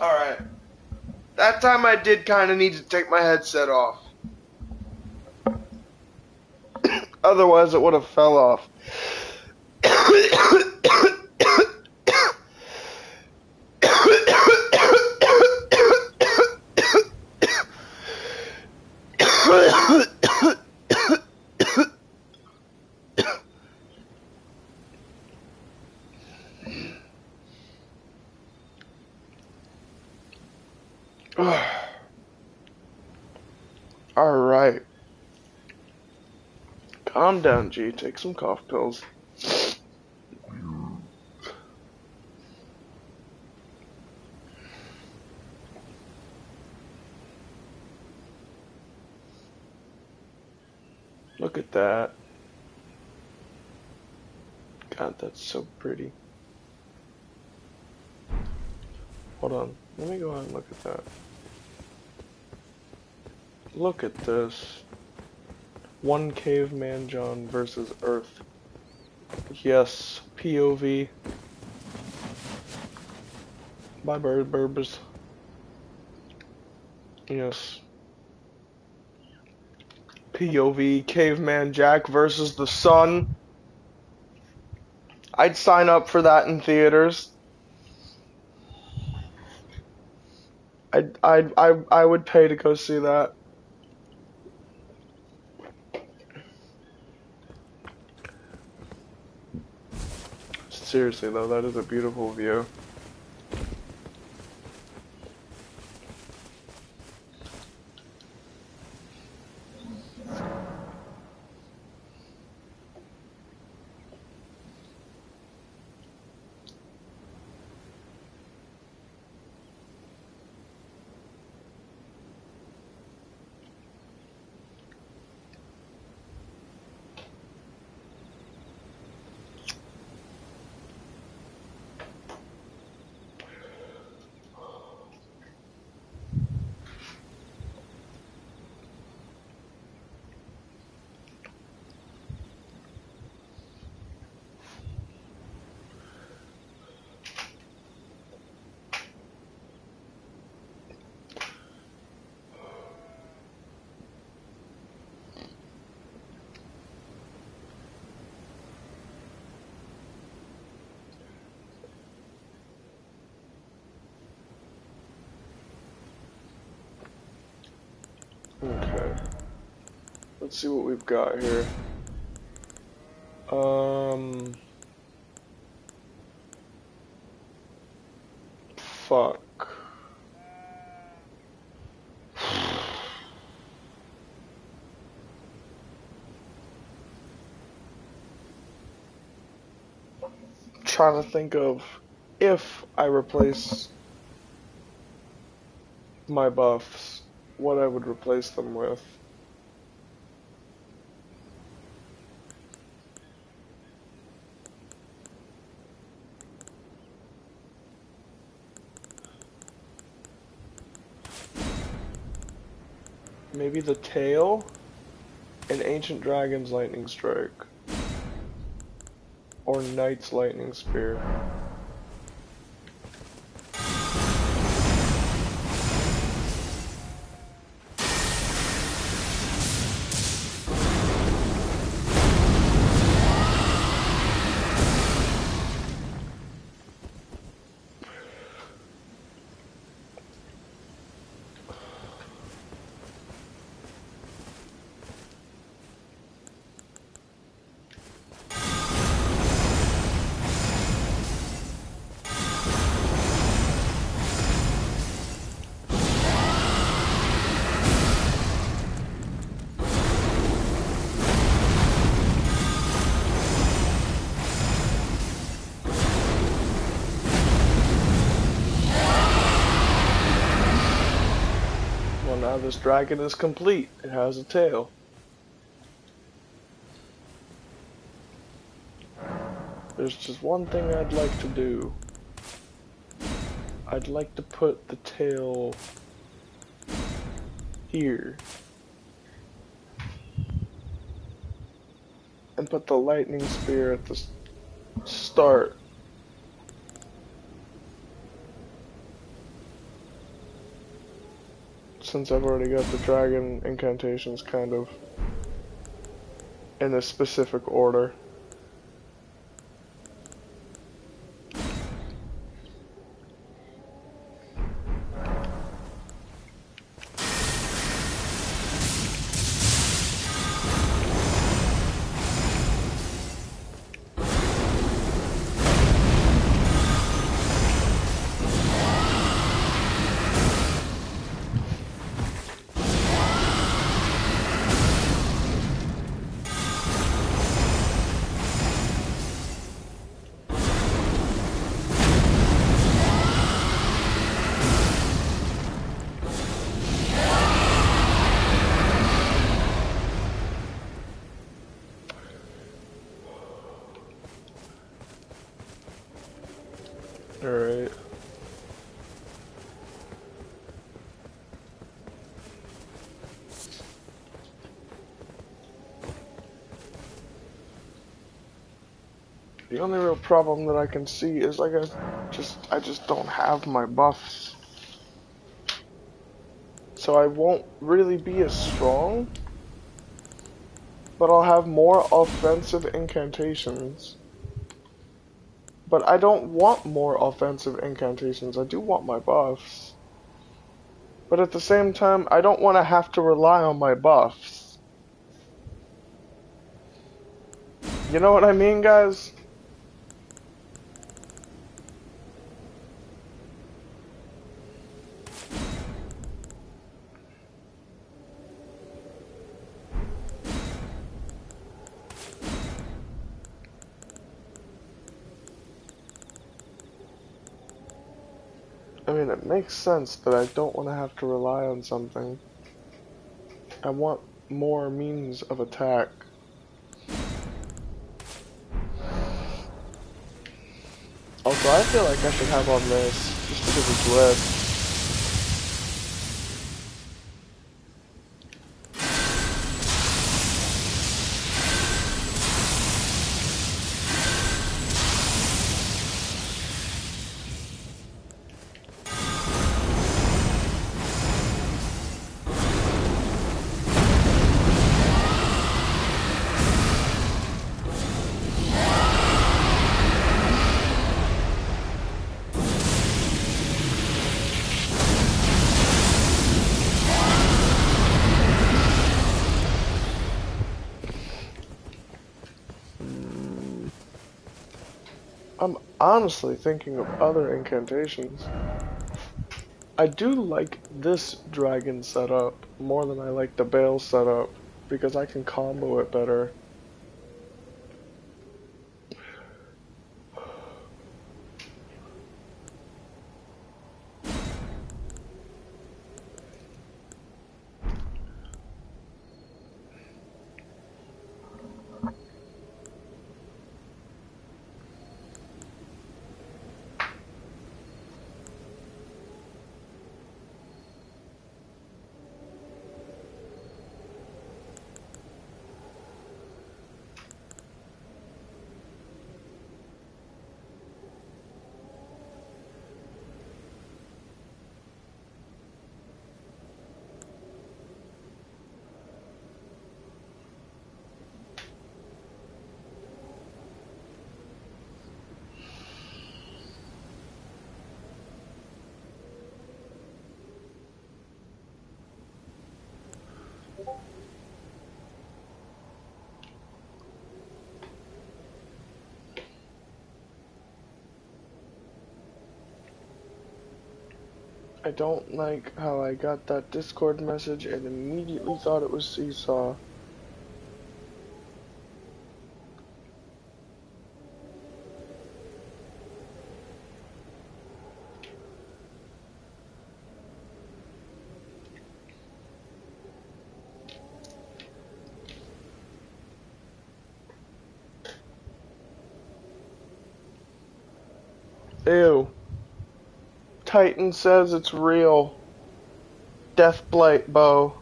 Alright. That time I did kind of need to take my headset off. Otherwise it would have fell off. Alright. Calm down, G. Take some cough pills. Look at that. God, that's so pretty. Hold on. Let me go ahead and look at that. Look at this. One caveman John versus Earth. Yes, POV. Bye, burbs. Yes. POV, Caveman Jack versus the sun. I'd sign up for that in theaters. I would pay to go see that. Seriously though, that is a beautiful view. Okay. Let's see what we've got here. Fuck. Trying to think of if I replace my buffs, what I would replace them with. Maybe the tail and Ancient Dragon's Lightning Strike. Or Knight's Lightning Spear. Now this dragon is complete. It has a tail. There's just one thing I'd like to do. I'd like to put the tail here. And put the lightning spear at the start. Since I've already got the dragon incantations kind of in a specific order. Alright. The only real problem that I can see is like I just don't have my buffs. So I won't really be as strong, but I'll have more offensive incantations. But I don't want more offensive incantations. I do want my buffs. But at the same time, I don't want to have to rely on my buffs. You know what I mean, guys? I mean, it makes sense that I don't want to have to rely on something. I want more means of attack. Also, I feel like I should have on this, just because it's red. I'm honestly thinking of other incantations. I do like this dragon setup more than I like the Bale setup because I can combo it better. I don't like how I got that Discord message and immediately thought it was Seesaw. Ew. Titan says it's real. Deathblight bow.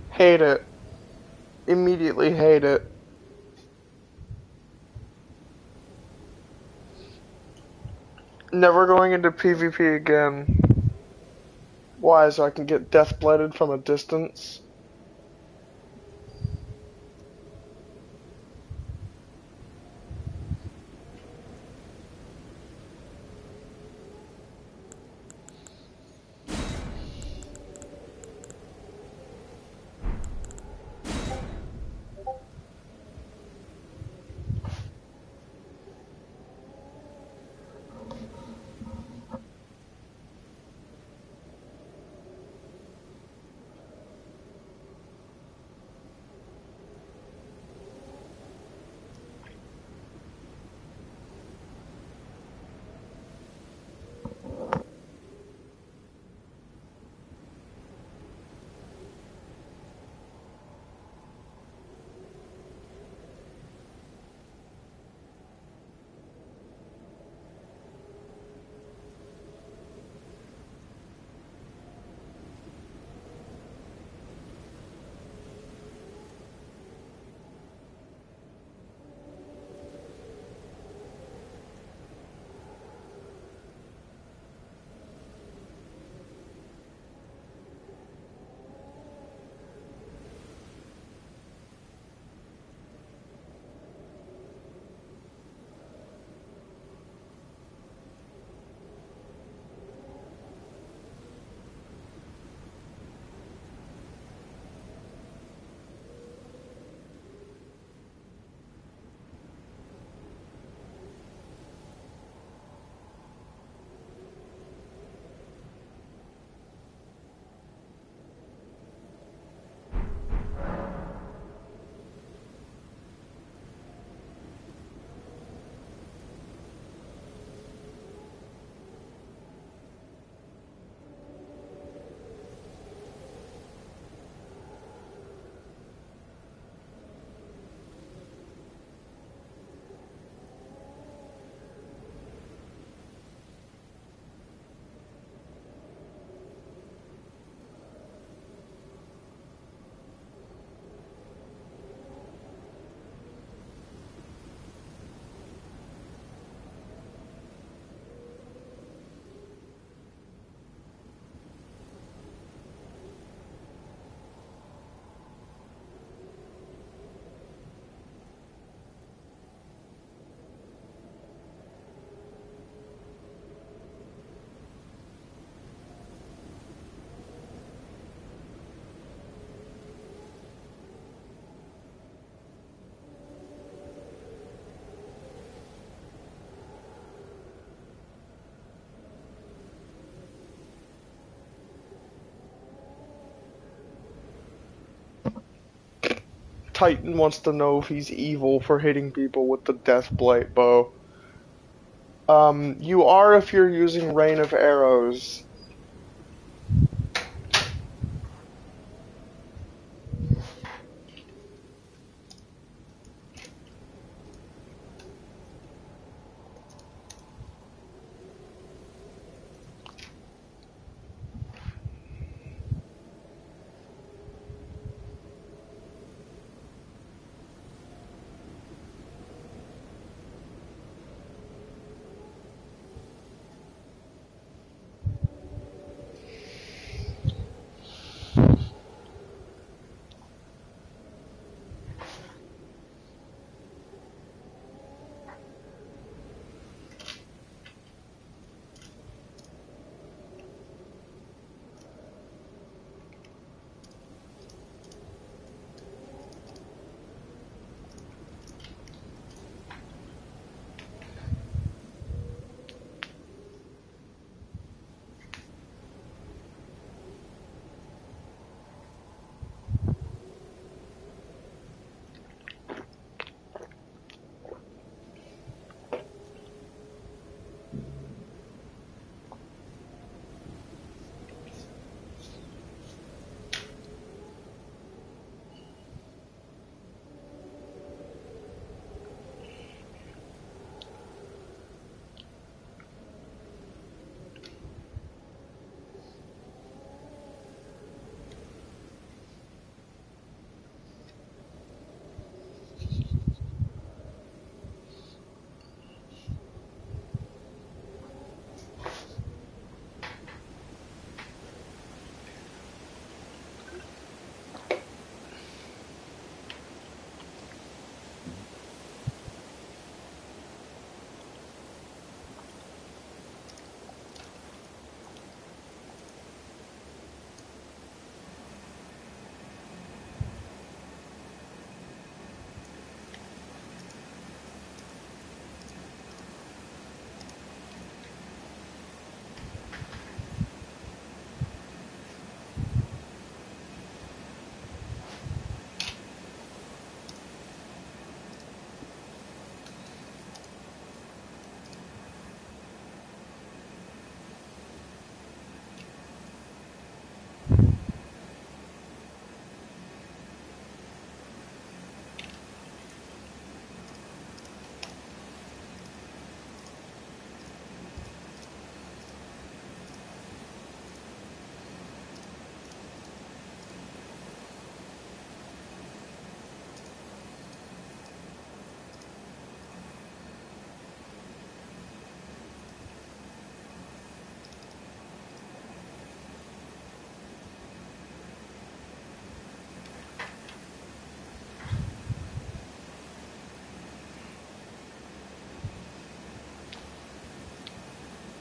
Hate it. Immediately hate it. Never going into PvP again. Why? So I can get deathblighted from a distance? Titan wants to know if he's evil for hitting people with the Deathblight bow. You are if you're using Rain of Arrows.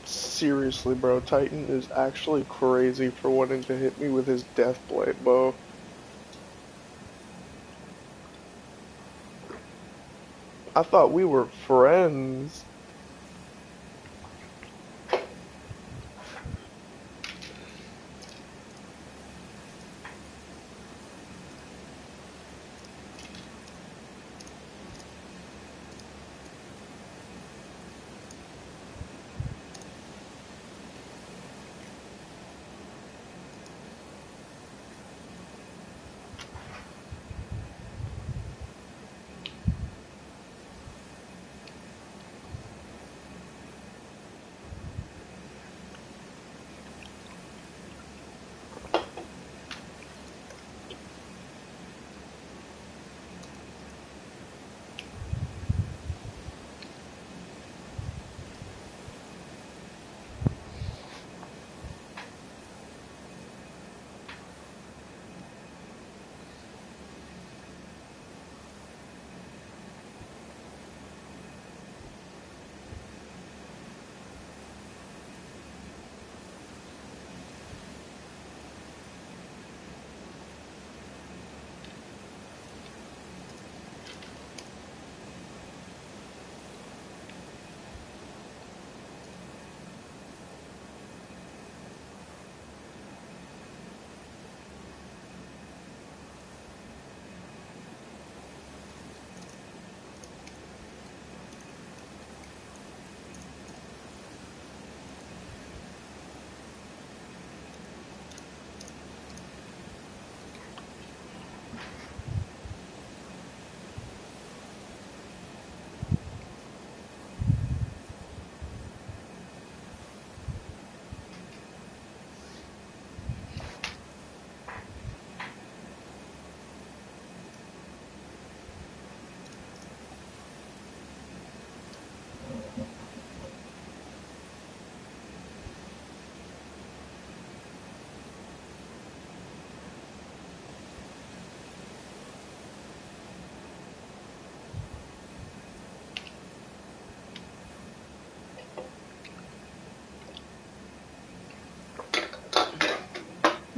Seriously, bro, Titan is actually crazy for wanting to hit me with his Deathblight bow. I thought we were friends.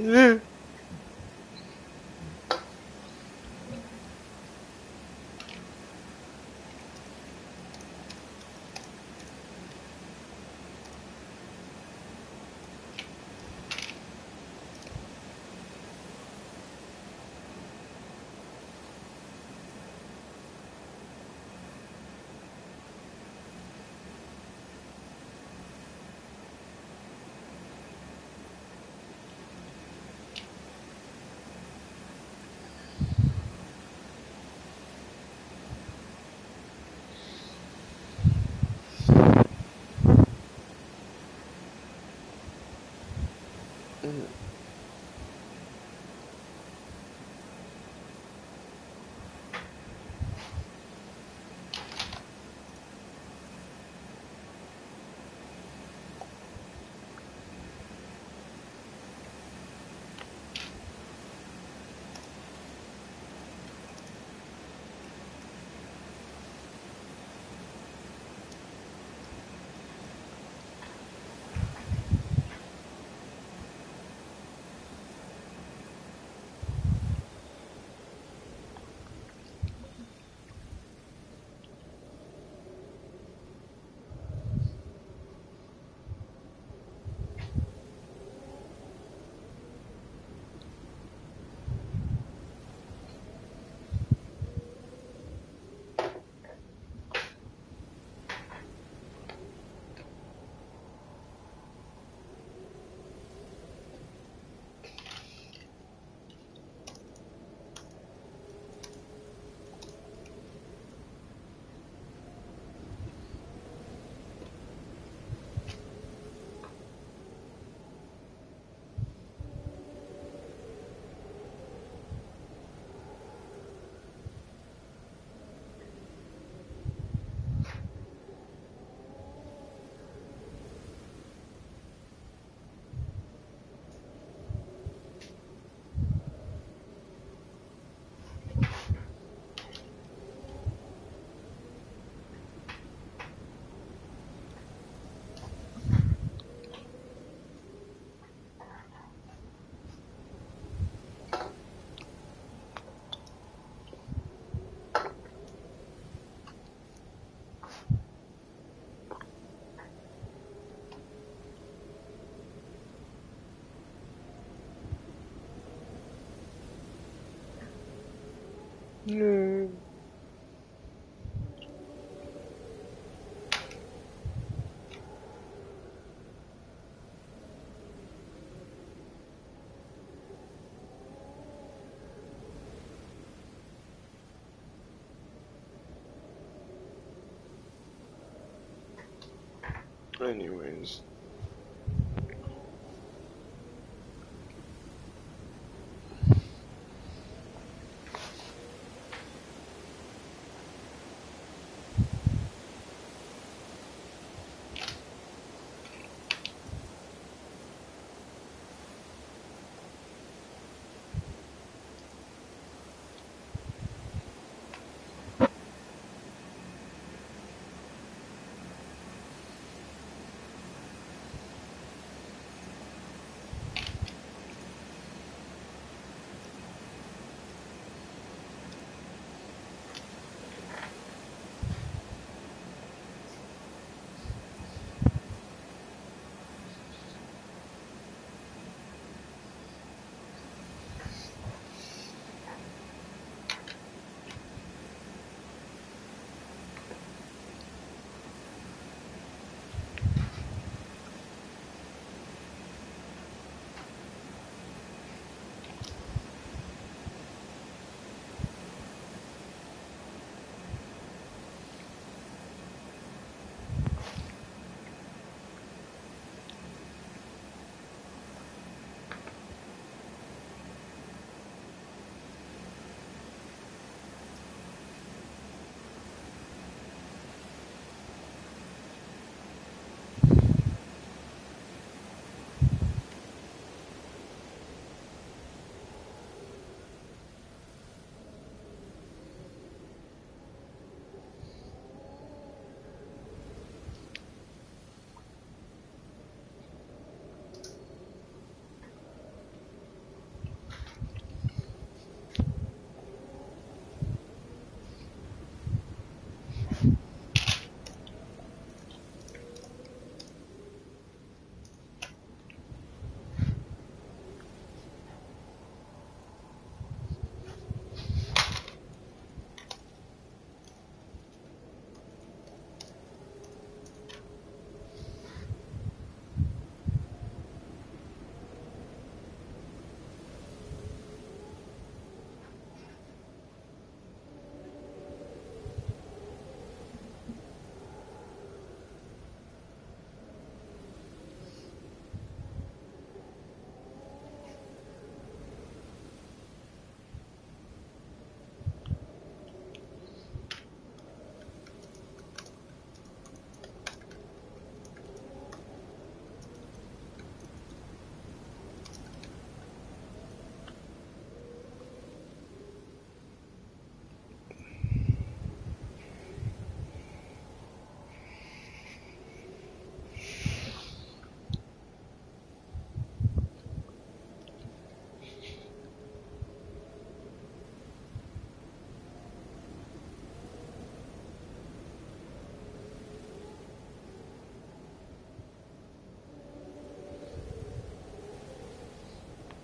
Yeah. Mm. No. Anyways.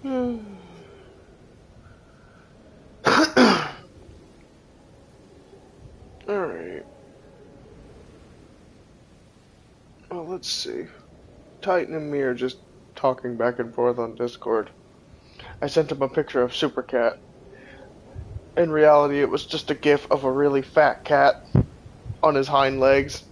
Alright. Well, let's see. Titan and me are just talking back and forth on Discord. I sent him a picture of Super Cat. In reality, it was just a gif of a really fat cat on his hind legs.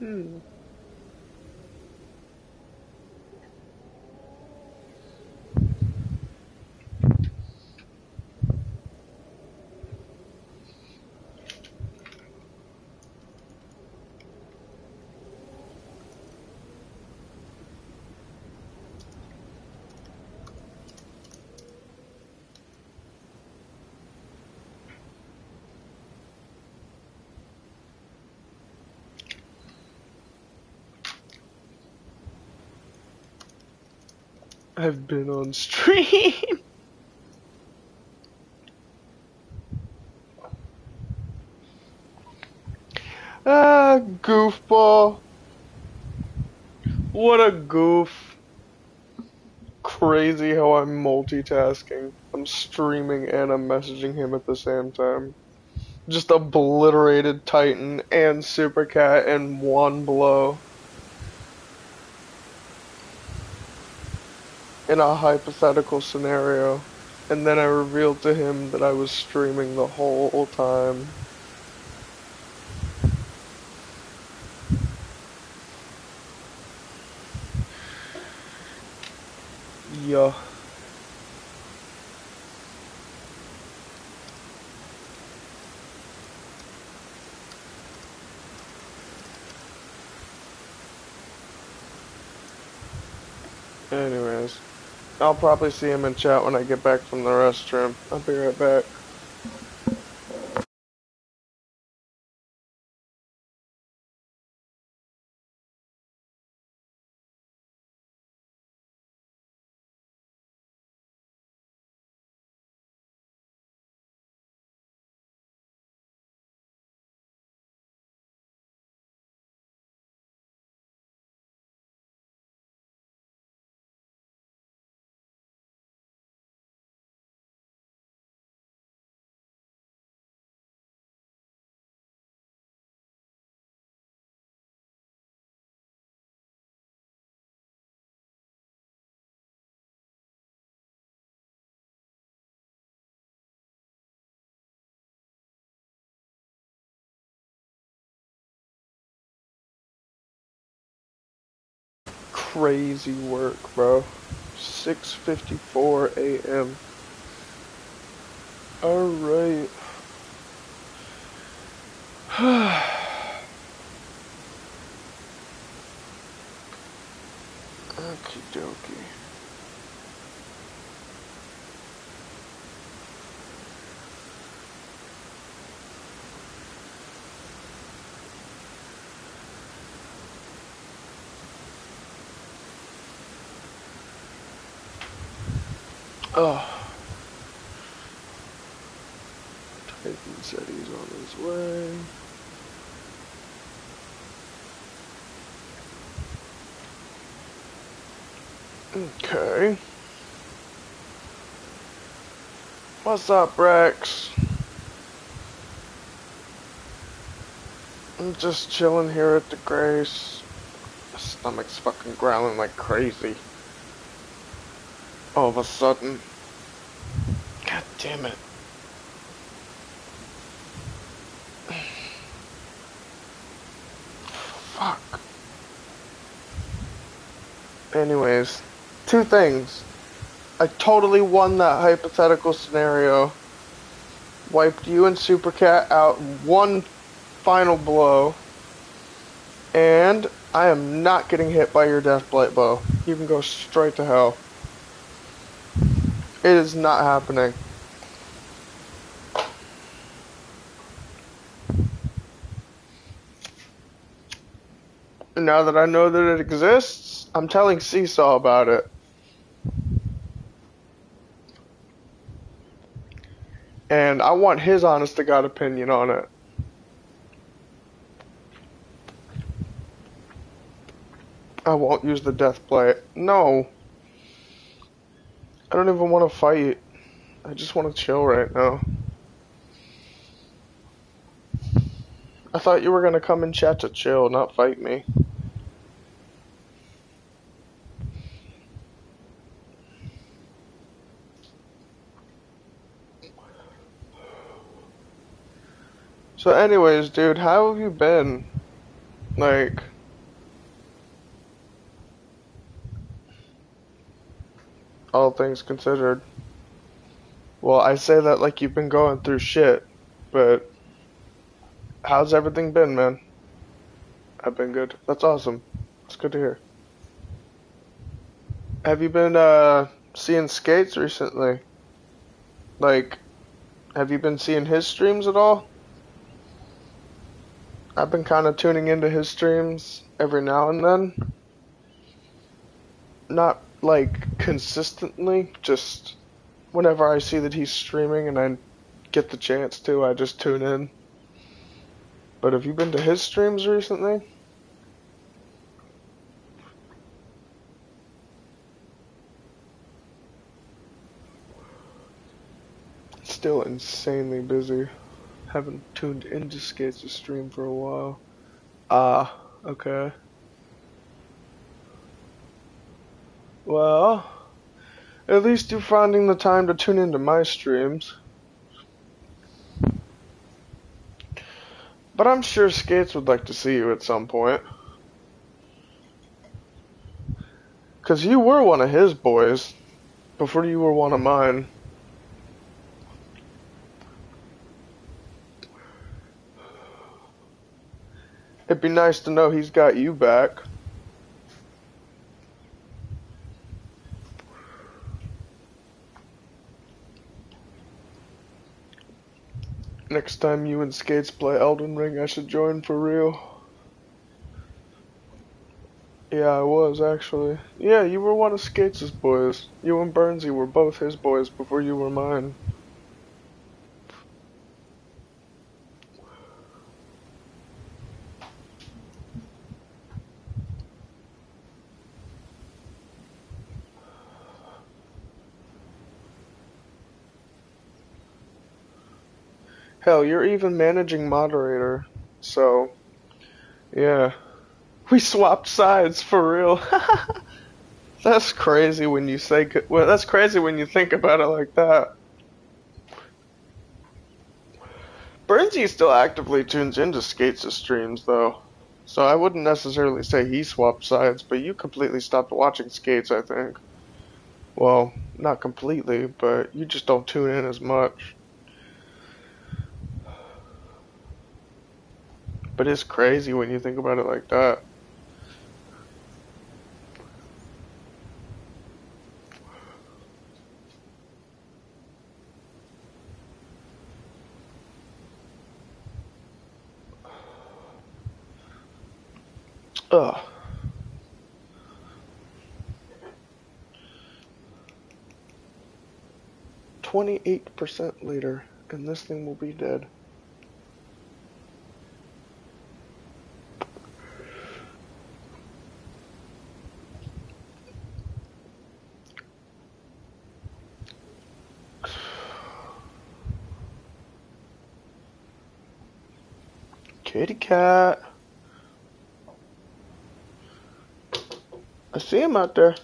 Hmm. I've been on stream. Ah, goofball. What a goof. Crazy how I'm multitasking. I'm streaming and I'm messaging him at the same time. Just obliterated Titan and Super Cat in one blow. In a hypothetical scenario. And then I revealed to him that I was streaming the whole time. Yeah. Anyways, I'll probably see him in chat when I get back from the restroom. I'll be right back. Crazy work, bro. 6:54 a.m. Alright. Okie dokie. Oh. Titan said he's on his way. Okay. What's up, Rex? I'm just chilling here at the Grace. My stomach's fucking growling like crazy. All of a sudden. God damn it. Fuck. Anyways, two things. I totally won that hypothetical scenario. Wiped you and Supercat out in one final blow. And I am not getting hit by your Deathblight bow. You can go straight to hell. It is not happening. And now that I know that it exists, I'm telling Seesaw about it. And I want his honest to God opinion on it. I won't use the Deathblight. No. I don't even want to fight. I just want to chill right now. I thought you were going to come in chat to chill, not fight me. So anyways, dude, how have you been? Like, all things considered. Well, I say that like you've been going through shit, but how's everything been, man? I've been good. That's awesome. It's good to hear. Have you been, seeing Skates recently? Like, have you been seeing his streams at all? I've been kind of tuning into his streams every now and then. Not, like, consistently, just whenever I see that he's streaming and I get the chance to, I just tune in. But have you been to his streams recently? Still insanely busy. Haven't tuned into Skates' stream for a while. Ah, okay. Well, at least you're finding the time to tune into my streams. But I'm sure Skates would like to see you at some point. 'Cause you were one of his boys, before you were one of mine. It'd be nice to know he's got you back. Next time you and Skates play Elden Ring, I should join for real. Yeah, I was actually. Yeah, you were one of Skates' boys. You and Burnsy were both his boys before you were mine. Hell, you're even managing moderator. So, yeah. We swapped sides for real. That's crazy when you say. Well, that's crazy when you think about it like that. Burnsy still actively tunes into Skates' streams, though. So I wouldn't necessarily say he swapped sides, but you completely stopped watching Skates, I think. Well, not completely, but you just don't tune in as much. But it's crazy when you think about it like that. Ugh. 28% later, and this thing will be dead. Kitty cat. I see him out there.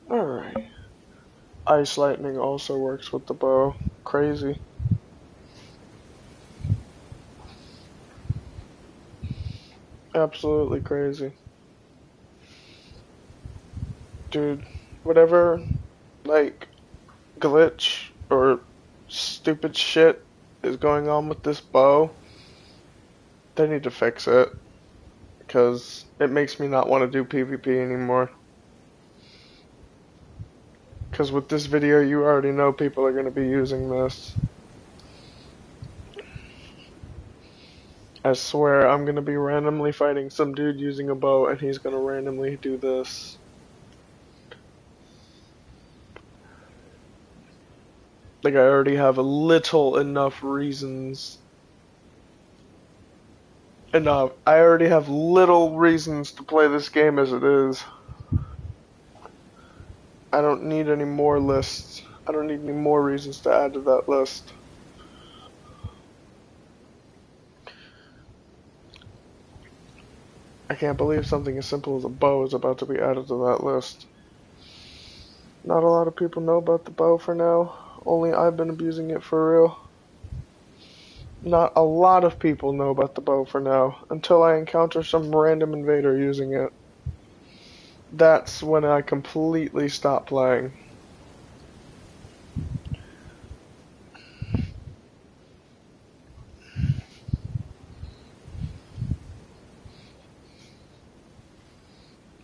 Alright. Ice lightning also works with the bow. Crazy. Absolutely crazy. Dude, whatever, like, glitch or stupid shit is going on with this bow, they need to fix it. Because it makes me not want to do PvP anymore. Because with this video, you already know people are going to be using this. I swear, I'm going to be randomly fighting some dude using a bow, and he's going to randomly do this. Like, I already have a little enough reasons. Enough. I already have little reasons to play this game as it is. I don't need any more lists. I don't need any more reasons to add to that list. I can't believe something as simple as a bow is about to be added to that list. Not a lot of people know about the bow for now. Only I've been abusing it for real. Not a lot of people know about the bow for now, until I encounter some random invader using it. That's when I completely stop playing.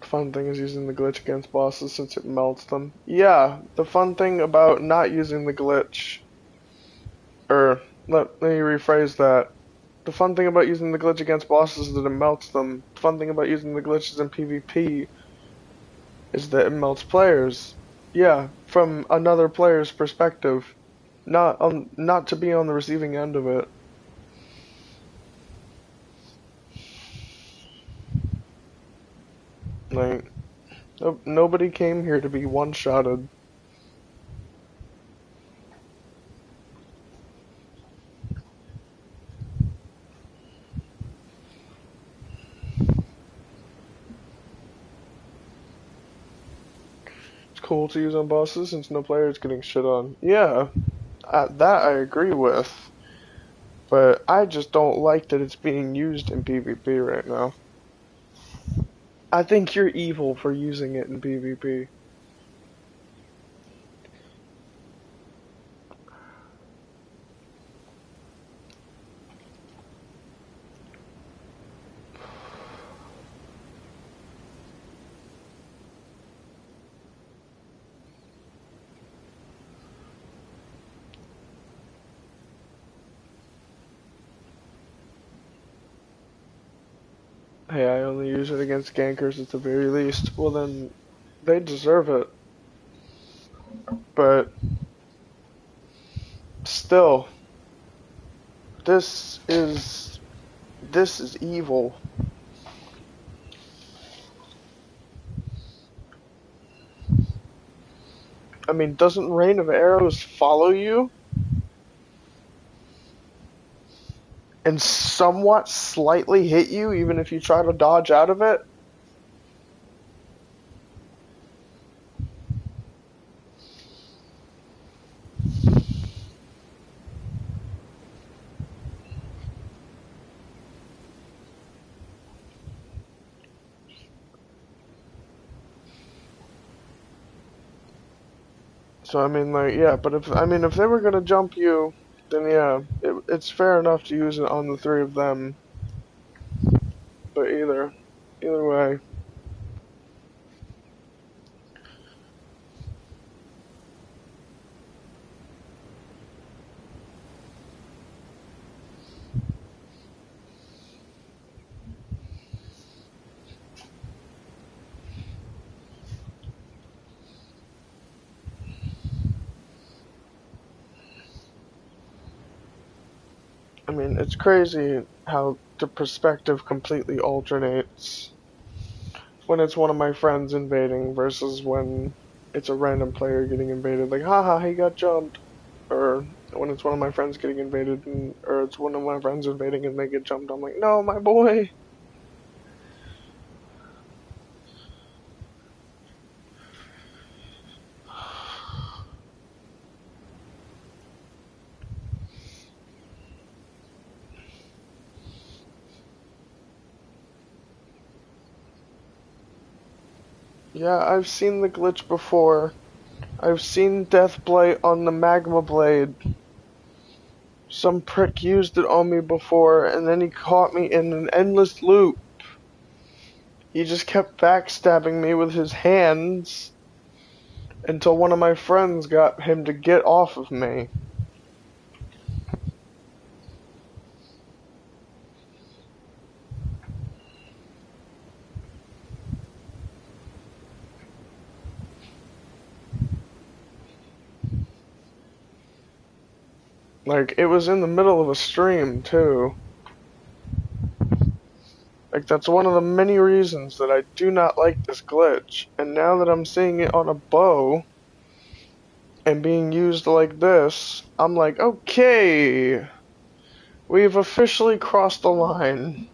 Fun thing is using the glitch against bosses since it melts them. Yeah, the fun thing about not using the glitch, let me rephrase that. The fun thing about using the glitch against bosses is that it melts them. The fun thing about using the glitches in PvP is that it melts players. Yeah, from another player's perspective. Not to be on the receiving end of it. Like, nobody came here to be one-shotted. It's cool to use on bosses since no player is getting shit on. Yeah, that I agree with. But I just don't like that it's being used in PvP right now. I think you're evil for using it in PvP. hey, I only use it against gankers at the very least. Well then, they deserve it. But still, this is evil. I mean, doesn't Rain of Arrows follow you and somewhat slightly hit you even if you try to dodge out of it? So I mean, like, yeah, but if they were gonna jump you, then yeah, it's fair enough to use it on the three of them. But either way, I mean, it's crazy how the perspective completely alternates when it's one of my friends invading versus when it's a random player getting invaded. Like, haha, he got jumped. Or when it's one of my friends getting invaded, or it's one of my friends invading and they get jumped, I'm like, no, my boy. Yeah, I've seen the glitch before. I've seen Deathblight on the Magma Blade. Some prick used it on me before, and then he caught me in an endless loop. He just kept backstabbing me with his hands until one of my friends got him to get off of me. Like, it was in the middle of a stream, too. Like, that's one of the many reasons that I do not like this glitch. And now that I'm seeing it on a bow and being used like this, I'm like, okay, we've officially crossed the line.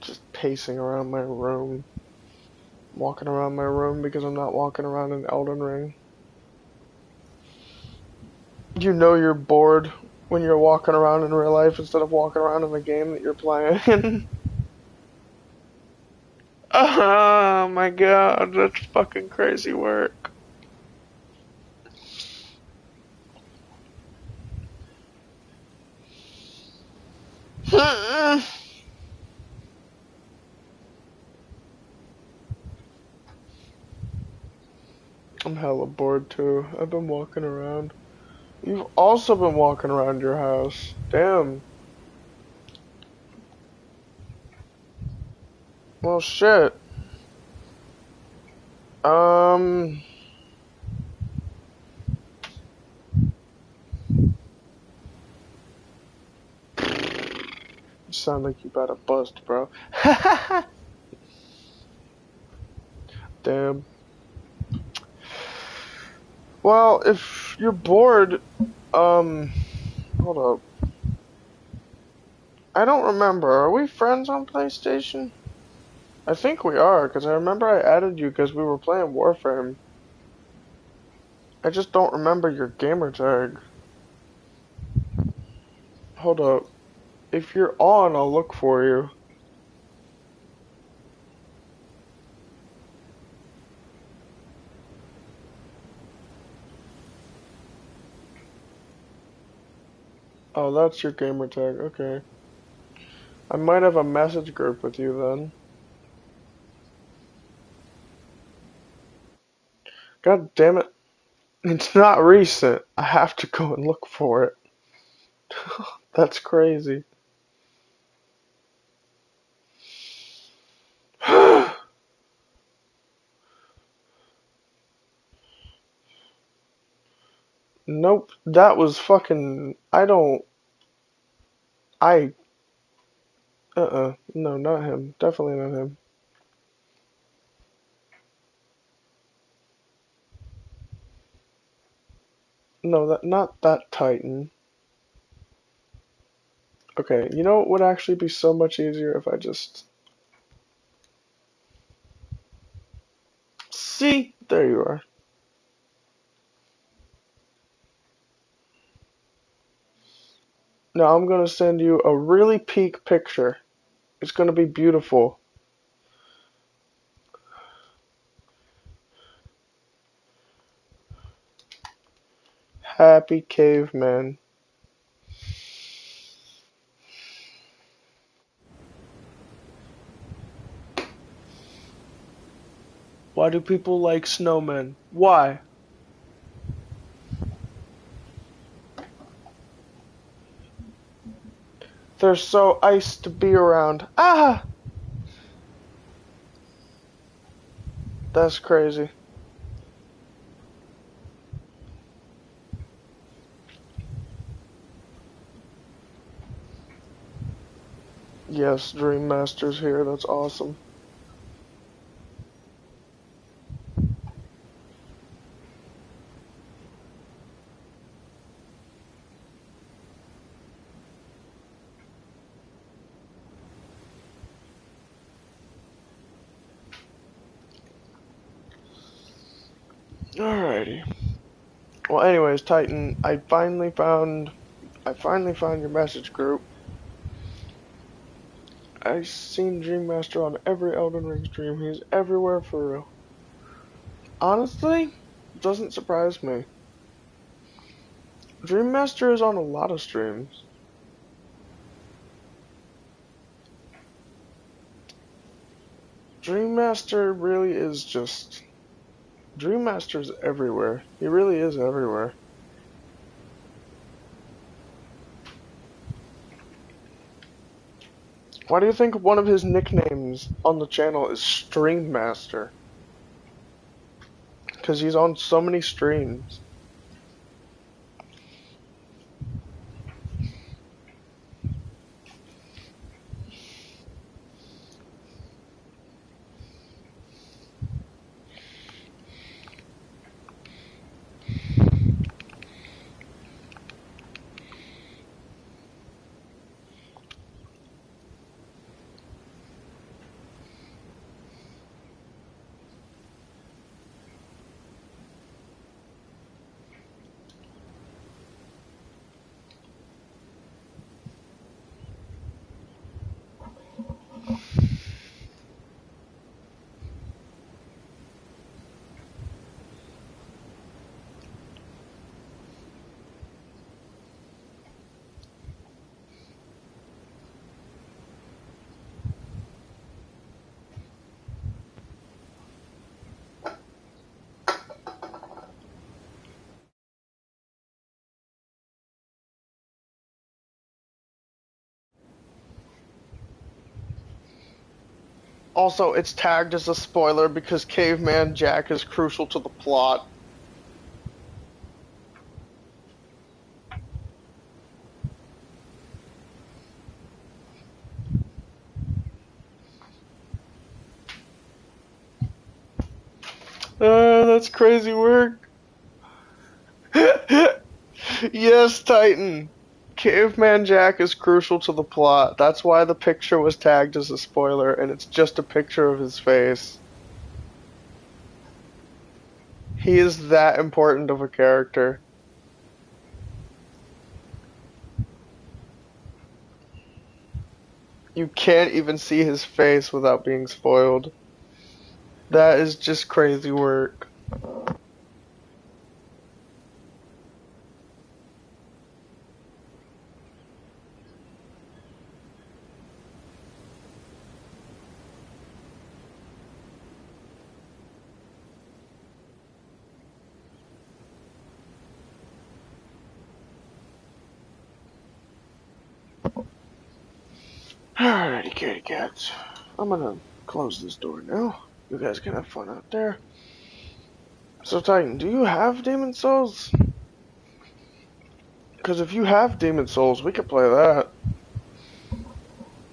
Just pacing around my room. Walking around my room because I'm not walking around in Elden Ring. You know you're bored when you're walking around in real life instead of walking around in the game that you're playing. Oh my god, that's fucking crazy work. I'm hella bored too. I've been walking around. You've also been walking around your house. Damn. Well, shit. Um. You sound like you about to bust, bro. Damn. Well, if you're bored, hold up. I don't remember. Are we friends on PlayStation? I think we are, because I remember I added you because we were playing Warframe. I just don't remember your gamer tag. Hold up. If you're on, I'll look for you. Oh, that's your gamer tag. Okay. I might have a message group with you then. God damn it. It's not recent. I have to go and look for it. That's crazy. Nope. That was fucking. I don't. I. No, not him. Definitely not him. No, not that Titan. Okay, you know what would actually be so much easier if I just. See? There you are. Now I'm gonna send you a really peak picture. It's gonna be beautiful. Happy caveman. Why do people like snowmen? Why? They're so ice to be around. Ah! That's crazy. Yes, Dream Master's here. That's awesome. Alrighty. Well, anyways, Titan, I finally found your message group. I've seen Dream Master on every Elden Ring stream. He's everywhere for real. Honestly, doesn't surprise me. Dream Master is on a lot of streams. Dream Master really is just. Dream Master's everywhere. He really is everywhere. Why do you think one of his nicknames on the channel is Stream Master? Because he's on so many streams. Also, it's tagged as a spoiler because Caveman Jack is crucial to the plot. That's crazy work. Yes, Titan. Caveman Jack is crucial to the plot. That's why the picture was tagged as a spoiler, and it's just a picture of his face. He is that important of a character. You can't even see his face without being spoiled. That is just crazy work. Alrighty, kitty cats. I'm gonna close this door now. You guys can have fun out there. So, Titan, do you have Demon Souls? Because if you have Demon Souls, we could play that.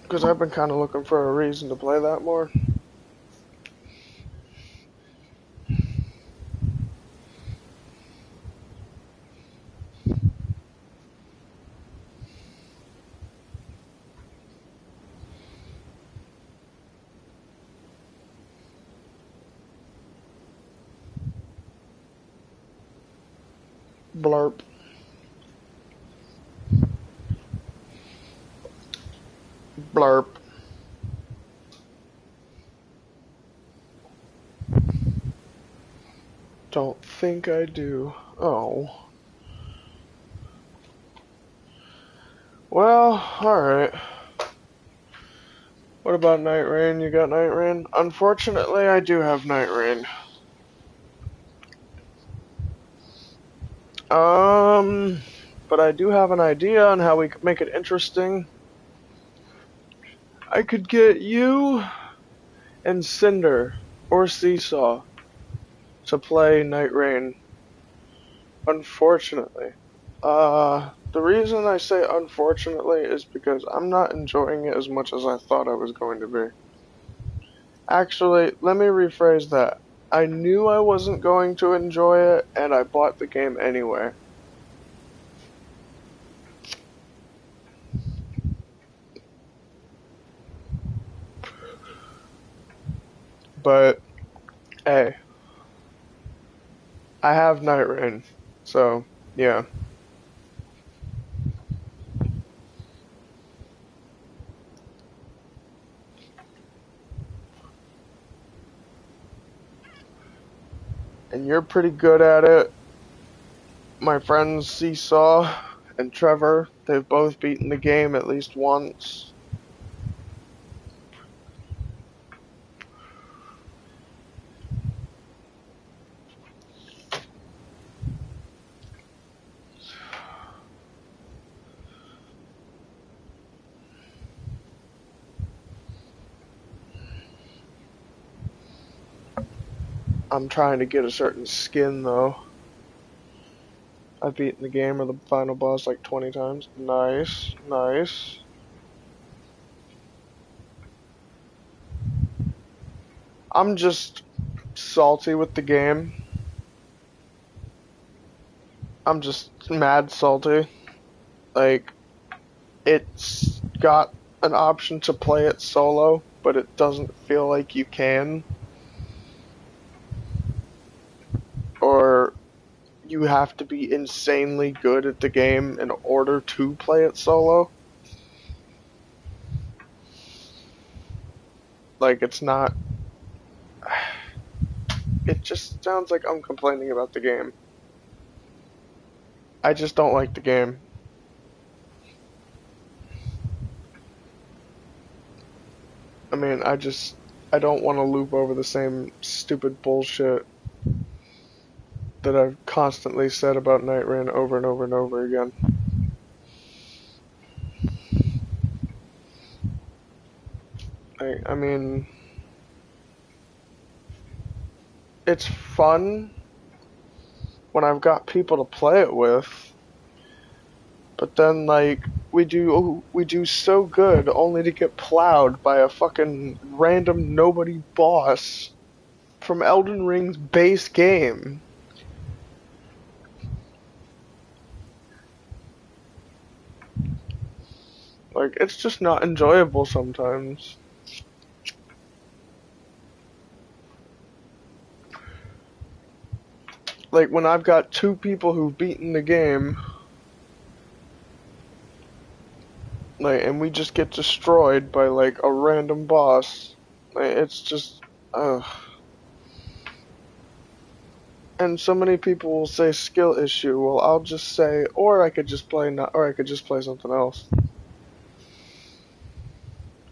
Because I've been kind of looking for a reason to play that more. Blurp. Blurp. Don't think I do. Oh. Well, alright. What about Night Rain? You got Night Rain? Unfortunately, I do have Night Rain. But I do have an idea on how we could make it interesting. I could get you and Cinder or Seesaw to play Night Rain. Unfortunately. The reason I say unfortunately is because I'm not enjoying it as much as I thought I was going to be. Actually, let me rephrase that. I knew I wasn't going to enjoy it, and I bought the game anyway. But, hey, I have Night Rain, so, yeah. And you're pretty good at it. My friends Seesaw and Trevor, they've both beaten the game at least once. I'm trying to get a certain skin, though. I've beaten the game or the final boss like 20 times. Nice, nice. I'm just salty with the game. I'm just mad salty. Like, it's got an option to play it solo, but it doesn't feel like you can. Or you have to be insanely good at the game in order to play it solo. Like, it's not... It just sounds like I'm complaining about the game. I just don't like the game. I mean, I don't want to loop over the same stupid bullshit that I've constantly said about Night Rain over and over and over again. I mean, it's fun when I've got people to play it with, but then, like, we do so good only to get plowed by a fucking random nobody boss from Elden Ring's base game. Like, it's just not enjoyable sometimes. Like, when I've got two people who've beaten the game, like, and we just get destroyed by, like, a random boss. Like, it's just, ugh. And so many people will say skill issue. Well, I'll just say, or I could just play something else.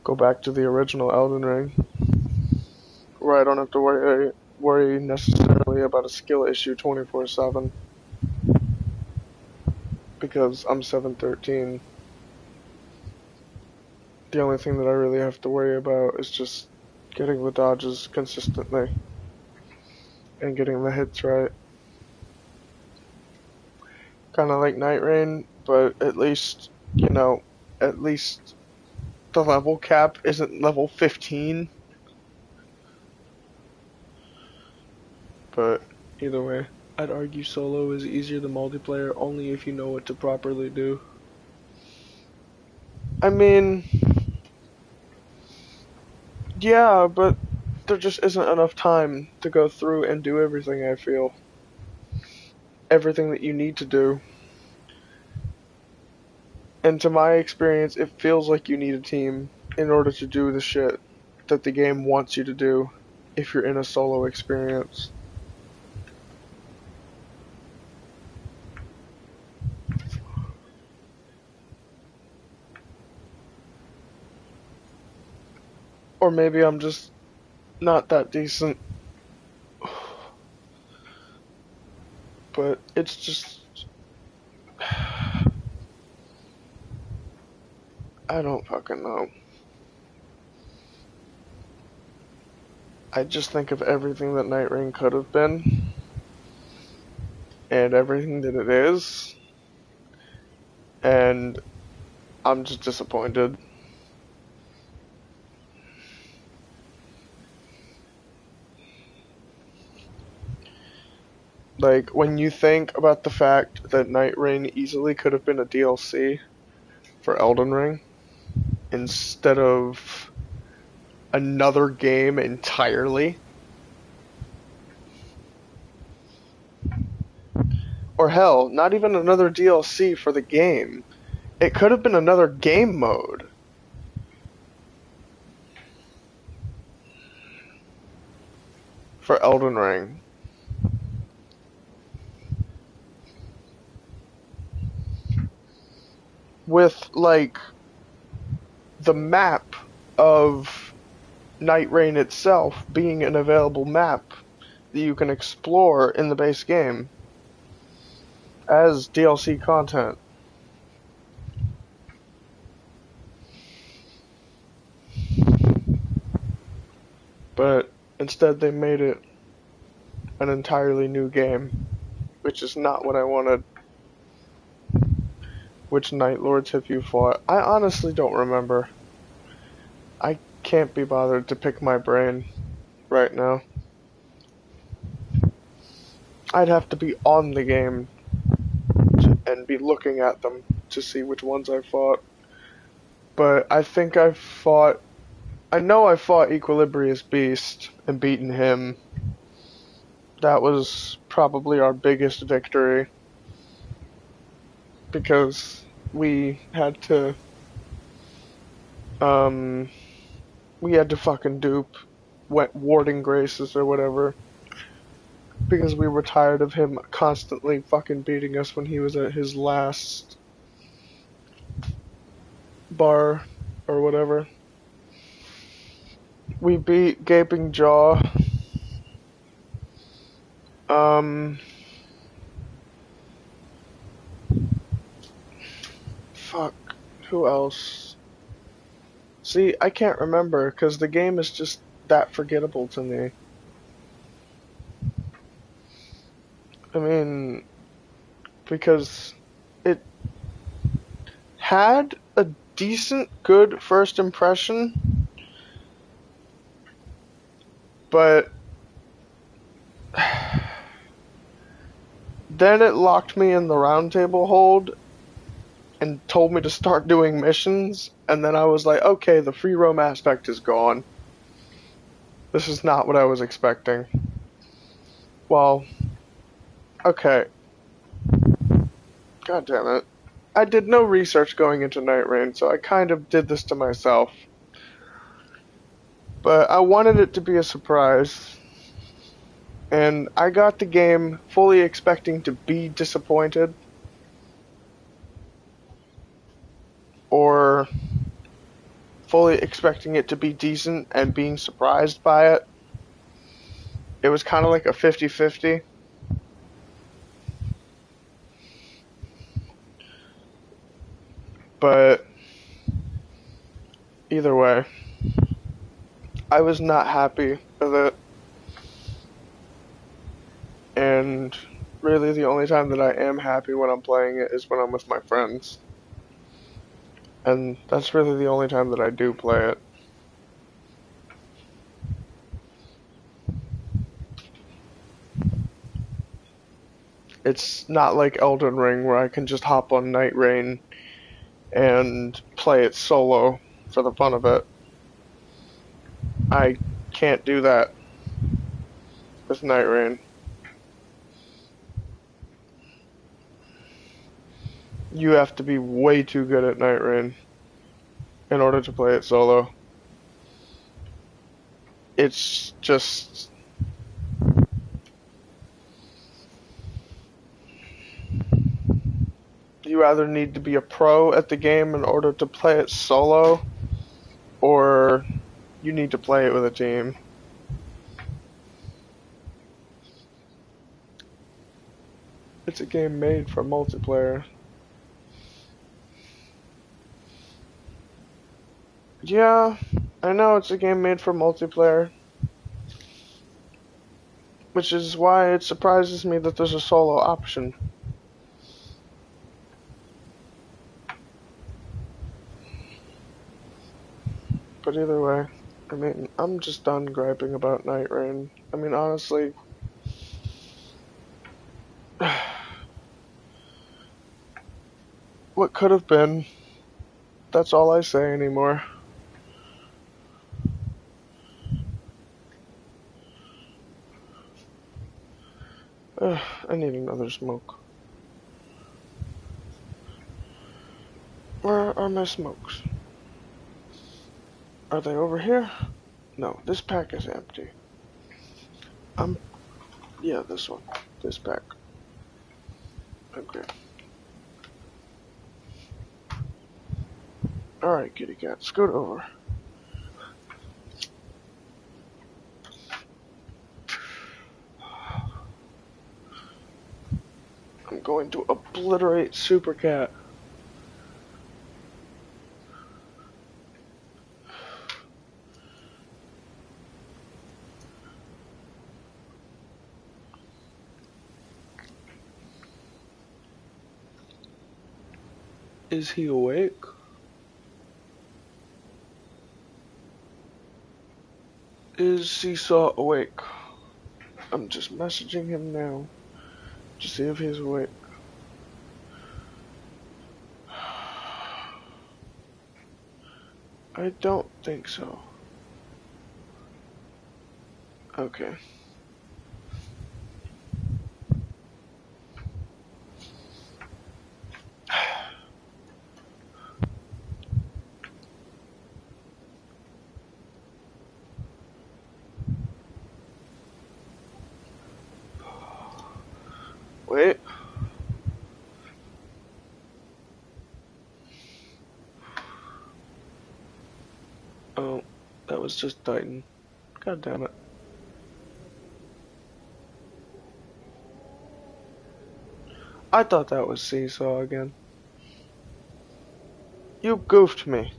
Go back to the original Elden Ring, where I don't have to worry necessarily about a skill issue 24/7 because I'm 713. The only thing that I really have to worry about is just getting the dodges consistently and getting the hits right. Kind of like Night Rain, but at least, at least the level cap isn't level 15. But either way, I'd argue solo is easier than multiplayer only if you know what to properly do. I mean, yeah, but there just isn't enough time to go through and do everything, I feel. Everything that you need to do. And to my experience, it feels like you need a team in order to do the shit that the game wants you to do if you're in a solo experience. Or maybe I'm just not that decent. But it's just... I don't fucking know. I just think of everything that Night Rain could have been, and everything that it is, and I'm just disappointed. Like, when you think about the fact that Night Rain easily could have been a DLC for Elden Ring, instead of another game entirely, or hell, not even another DLC for the game. It could have been another game mode. For Elden Ring. With, like, the map of Night Rain itself being an available map that you can explore in the base game as DLC content. But instead they made it an entirely new game, which is not what I wanted. Which Night Lords have you fought? I honestly don't remember. I can't be bothered to pick my brain right now. I'd have to be on the game and be looking at them to see which ones I fought. But I think I know I fought Equilibrious Beast and beaten him. That was probably our biggest victory. Because we had to fucking dupe Warding Graces or whatever. Because we were tired of him constantly fucking beating us when he was at his last bar or whatever. We beat Gaping Jaw. Fuck. Who else? See, I can't remember because the game is just that forgettable to me. I mean, because it had a decent, good first impression, but then it locked me in the round table hold, and told me to start doing missions, and then I was like, okay, the free roam aspect is gone. This is not what I was expecting. Well, okay. God damn it. I did no research going into Night Rain, so I kind of did this to myself. But I wanted it to be a surprise, and I got the game fully expecting to be disappointed, or fully expecting it to be decent and being surprised by it. It was kind of like a 50-50. But either way, I was not happy with it. And really the only time that I am happy when I'm playing it is when I'm with my friends. And that's really the only time that I do play it. It's not like Elden Ring where I can just hop on Night Rain and play it solo for the fun of it. I can't do that with Night Rain. You have to be way too good at Night Rain in order to play it solo. It's just... You either need to be a pro at the game in order to play it solo, or you need to play it with a team. It's a game made for multiplayer. Yeah, I know it's a game made for multiplayer. Which is why it surprises me that there's a solo option. But either way, I mean, I'm just done griping about Night Rain. I mean, honestly, what could have been, that's all I say anymore. I need another smoke. Where are my smokes? Are they over here? No, this pack is empty. Yeah, this one. This pack. Okay. Alright, kitty cat, scoot over. I'm going to obliterate Super Cat. Is he awake? Is Seesaw awake? I'm just messaging him now to see if he's awake. I don't think so. Okay. Wait. Oh, that was just Titan. God damn it. I thought that was Seesaw again. You goofed me.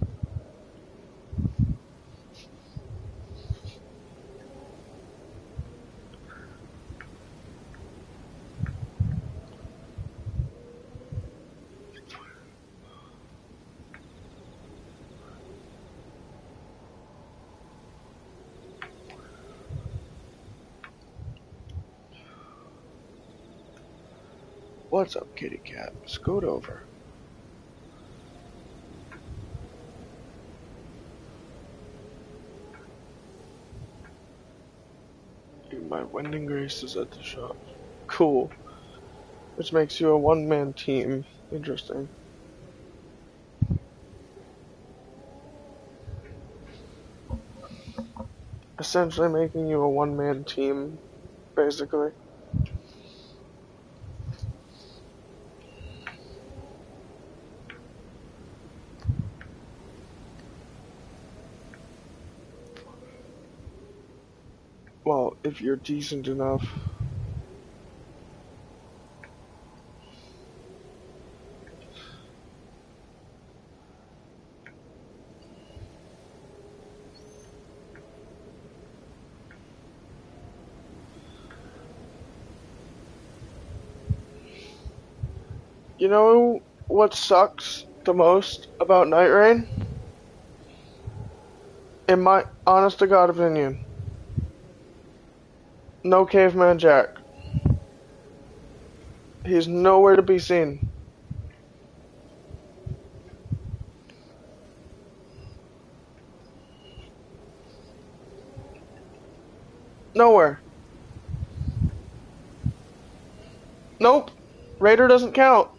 What's up, kitty cat? Scoot over. Wind and Grace is at the shop. Cool. Which makes you a one-man team. Interesting. Essentially making you a one-man team, basically. Well, if you're decent enough. You know what sucks the most about Night Rain? In my honest to God opinion, no Caveman Jack. He's nowhere to be seen. Nowhere. Nope. Raider doesn't count.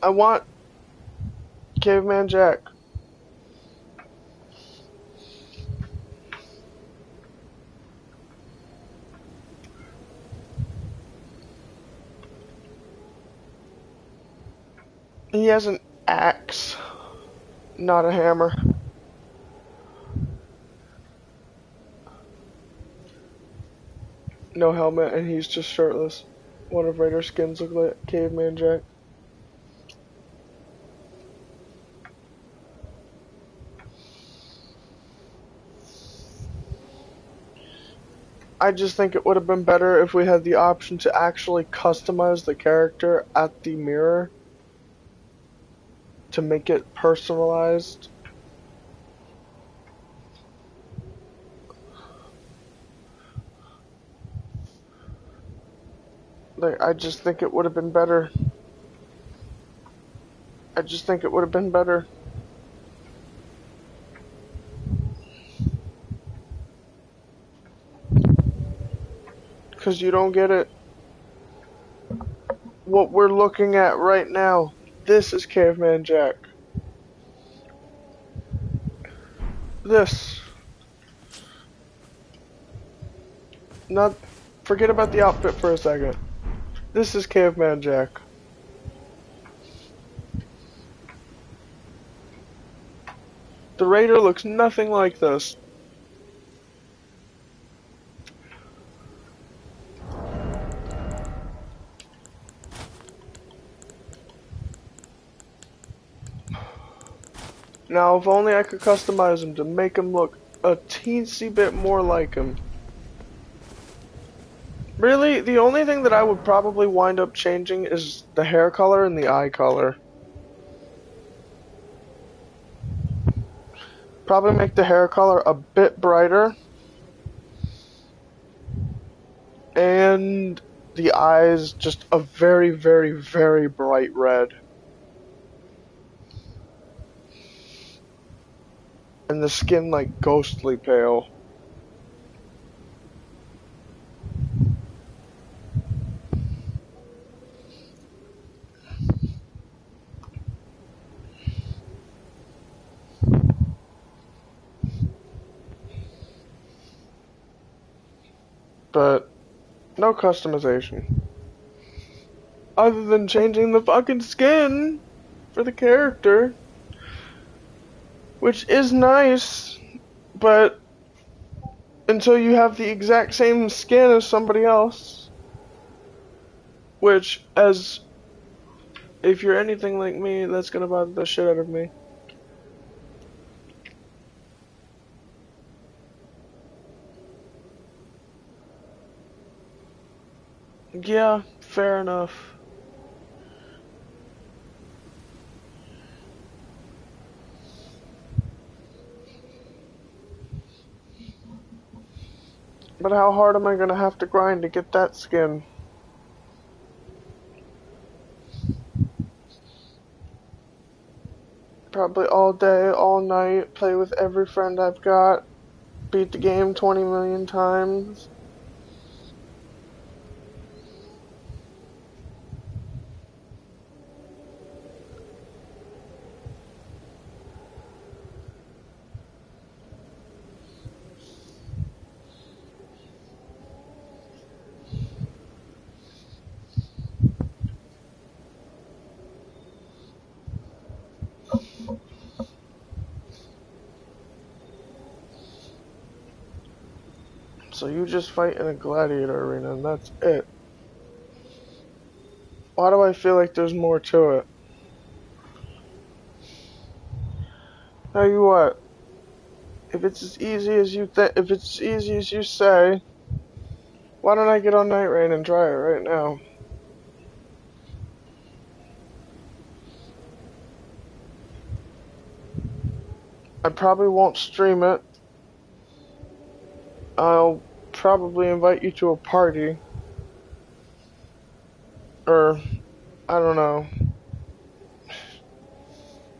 I want Caveman Jack. He has an axe, not a hammer. No helmet, and he's just shirtless. One of Raider's skins look like Caveman Jack. I just think it would have been better if we had the option to actually customize the character at the mirror to make it personalized. Like, I just think it would have been better. I just think it would have been better. Because you don't get it. What we're looking at right now, this is Caveman Jack. This. Not. Forget about the outfit for a second. This is Caveman Jack. The Raider looks nothing like this. Now, if only I could customize him to make him look a teensy bit more like him. Really, the only thing that I would probably wind up changing is the hair color and the eye color. Probably make the hair color a bit brighter. And the eyes just a very, very, very bright red. And the skin like ghostly pale. But no customization. Other than changing the fucking skin for the character. Which is nice, but until you have the exact same skin as somebody else. Which, as if you're anything like me, that's gonna bother the shit out of me. Yeah, fair enough. But how hard am I gonna have to grind to get that skin? probably all day, all night, play with every friend I've got, beat the game 20 million times. So you just fight in a gladiator arena and that's it. Why do I feel like there's more to it? Tell you what, if it's as easy as if it's as easy as you say, why don't I get on Night Rain and try it right now? I probably won't stream it. I'll probably invite you to a party. Or, I don't know.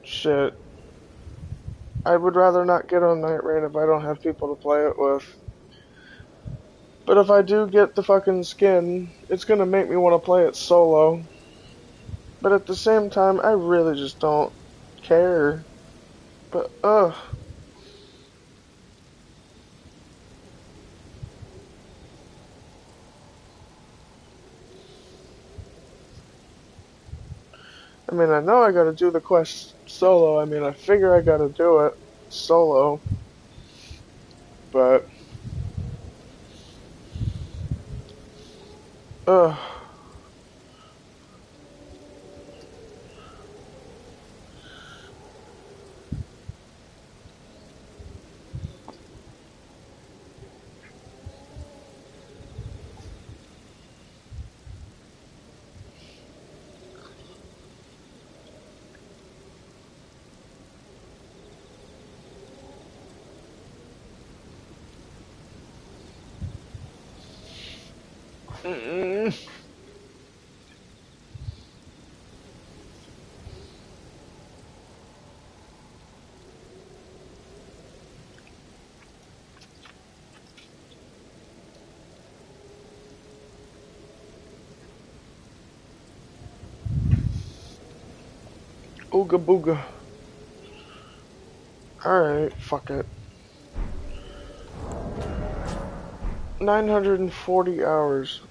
Shit. I would rather not get on Night Rain if I don't have people to play it with. But if I do get the fucking skin, it's gonna make me want to play it solo. But at the same time, I really just don't care. But, ugh. I mean, I know I gotta do the quest solo. I mean, I figure I gotta do it solo. But, ugh. Mm-mm. Ooga booga. Alright, fuck it. 940 hours.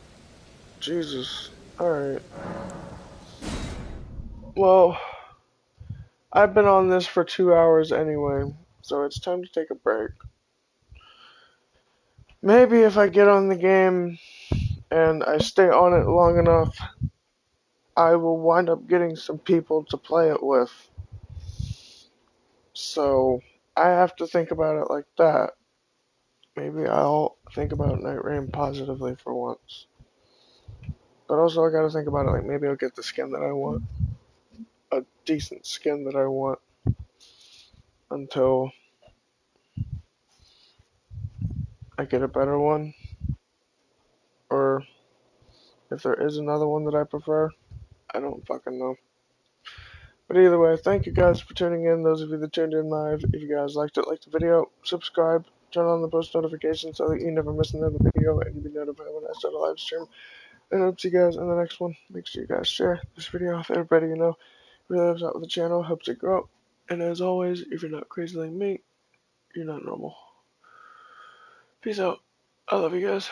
Jesus. Alright. Well, I've been on this for 2 hours anyway, so it's time to take a break. Maybe if I get on the game and I stay on it long enough, I will wind up getting some people to play it with. So, I have to think about it like that. Maybe I'll think about Night Rain positively for once. But also, I gotta think about it like maybe I'll get the skin that I want. A decent skin that I want. Until I get a better one. Or if there is another one that I prefer. I don't fucking know. But either way, thank you guys for tuning in. Those of you that tuned in live, if you guys liked it, like the video, subscribe, turn on the post notifications so that you never miss another video and you'll be notified when I start a live stream. And I hope to see you guys in the next one. Make sure you guys share this video with everybody you know. Really helps out with the channel, helps it grow. And as always, if you're not crazy like me, you're not normal. Peace out. I love you guys.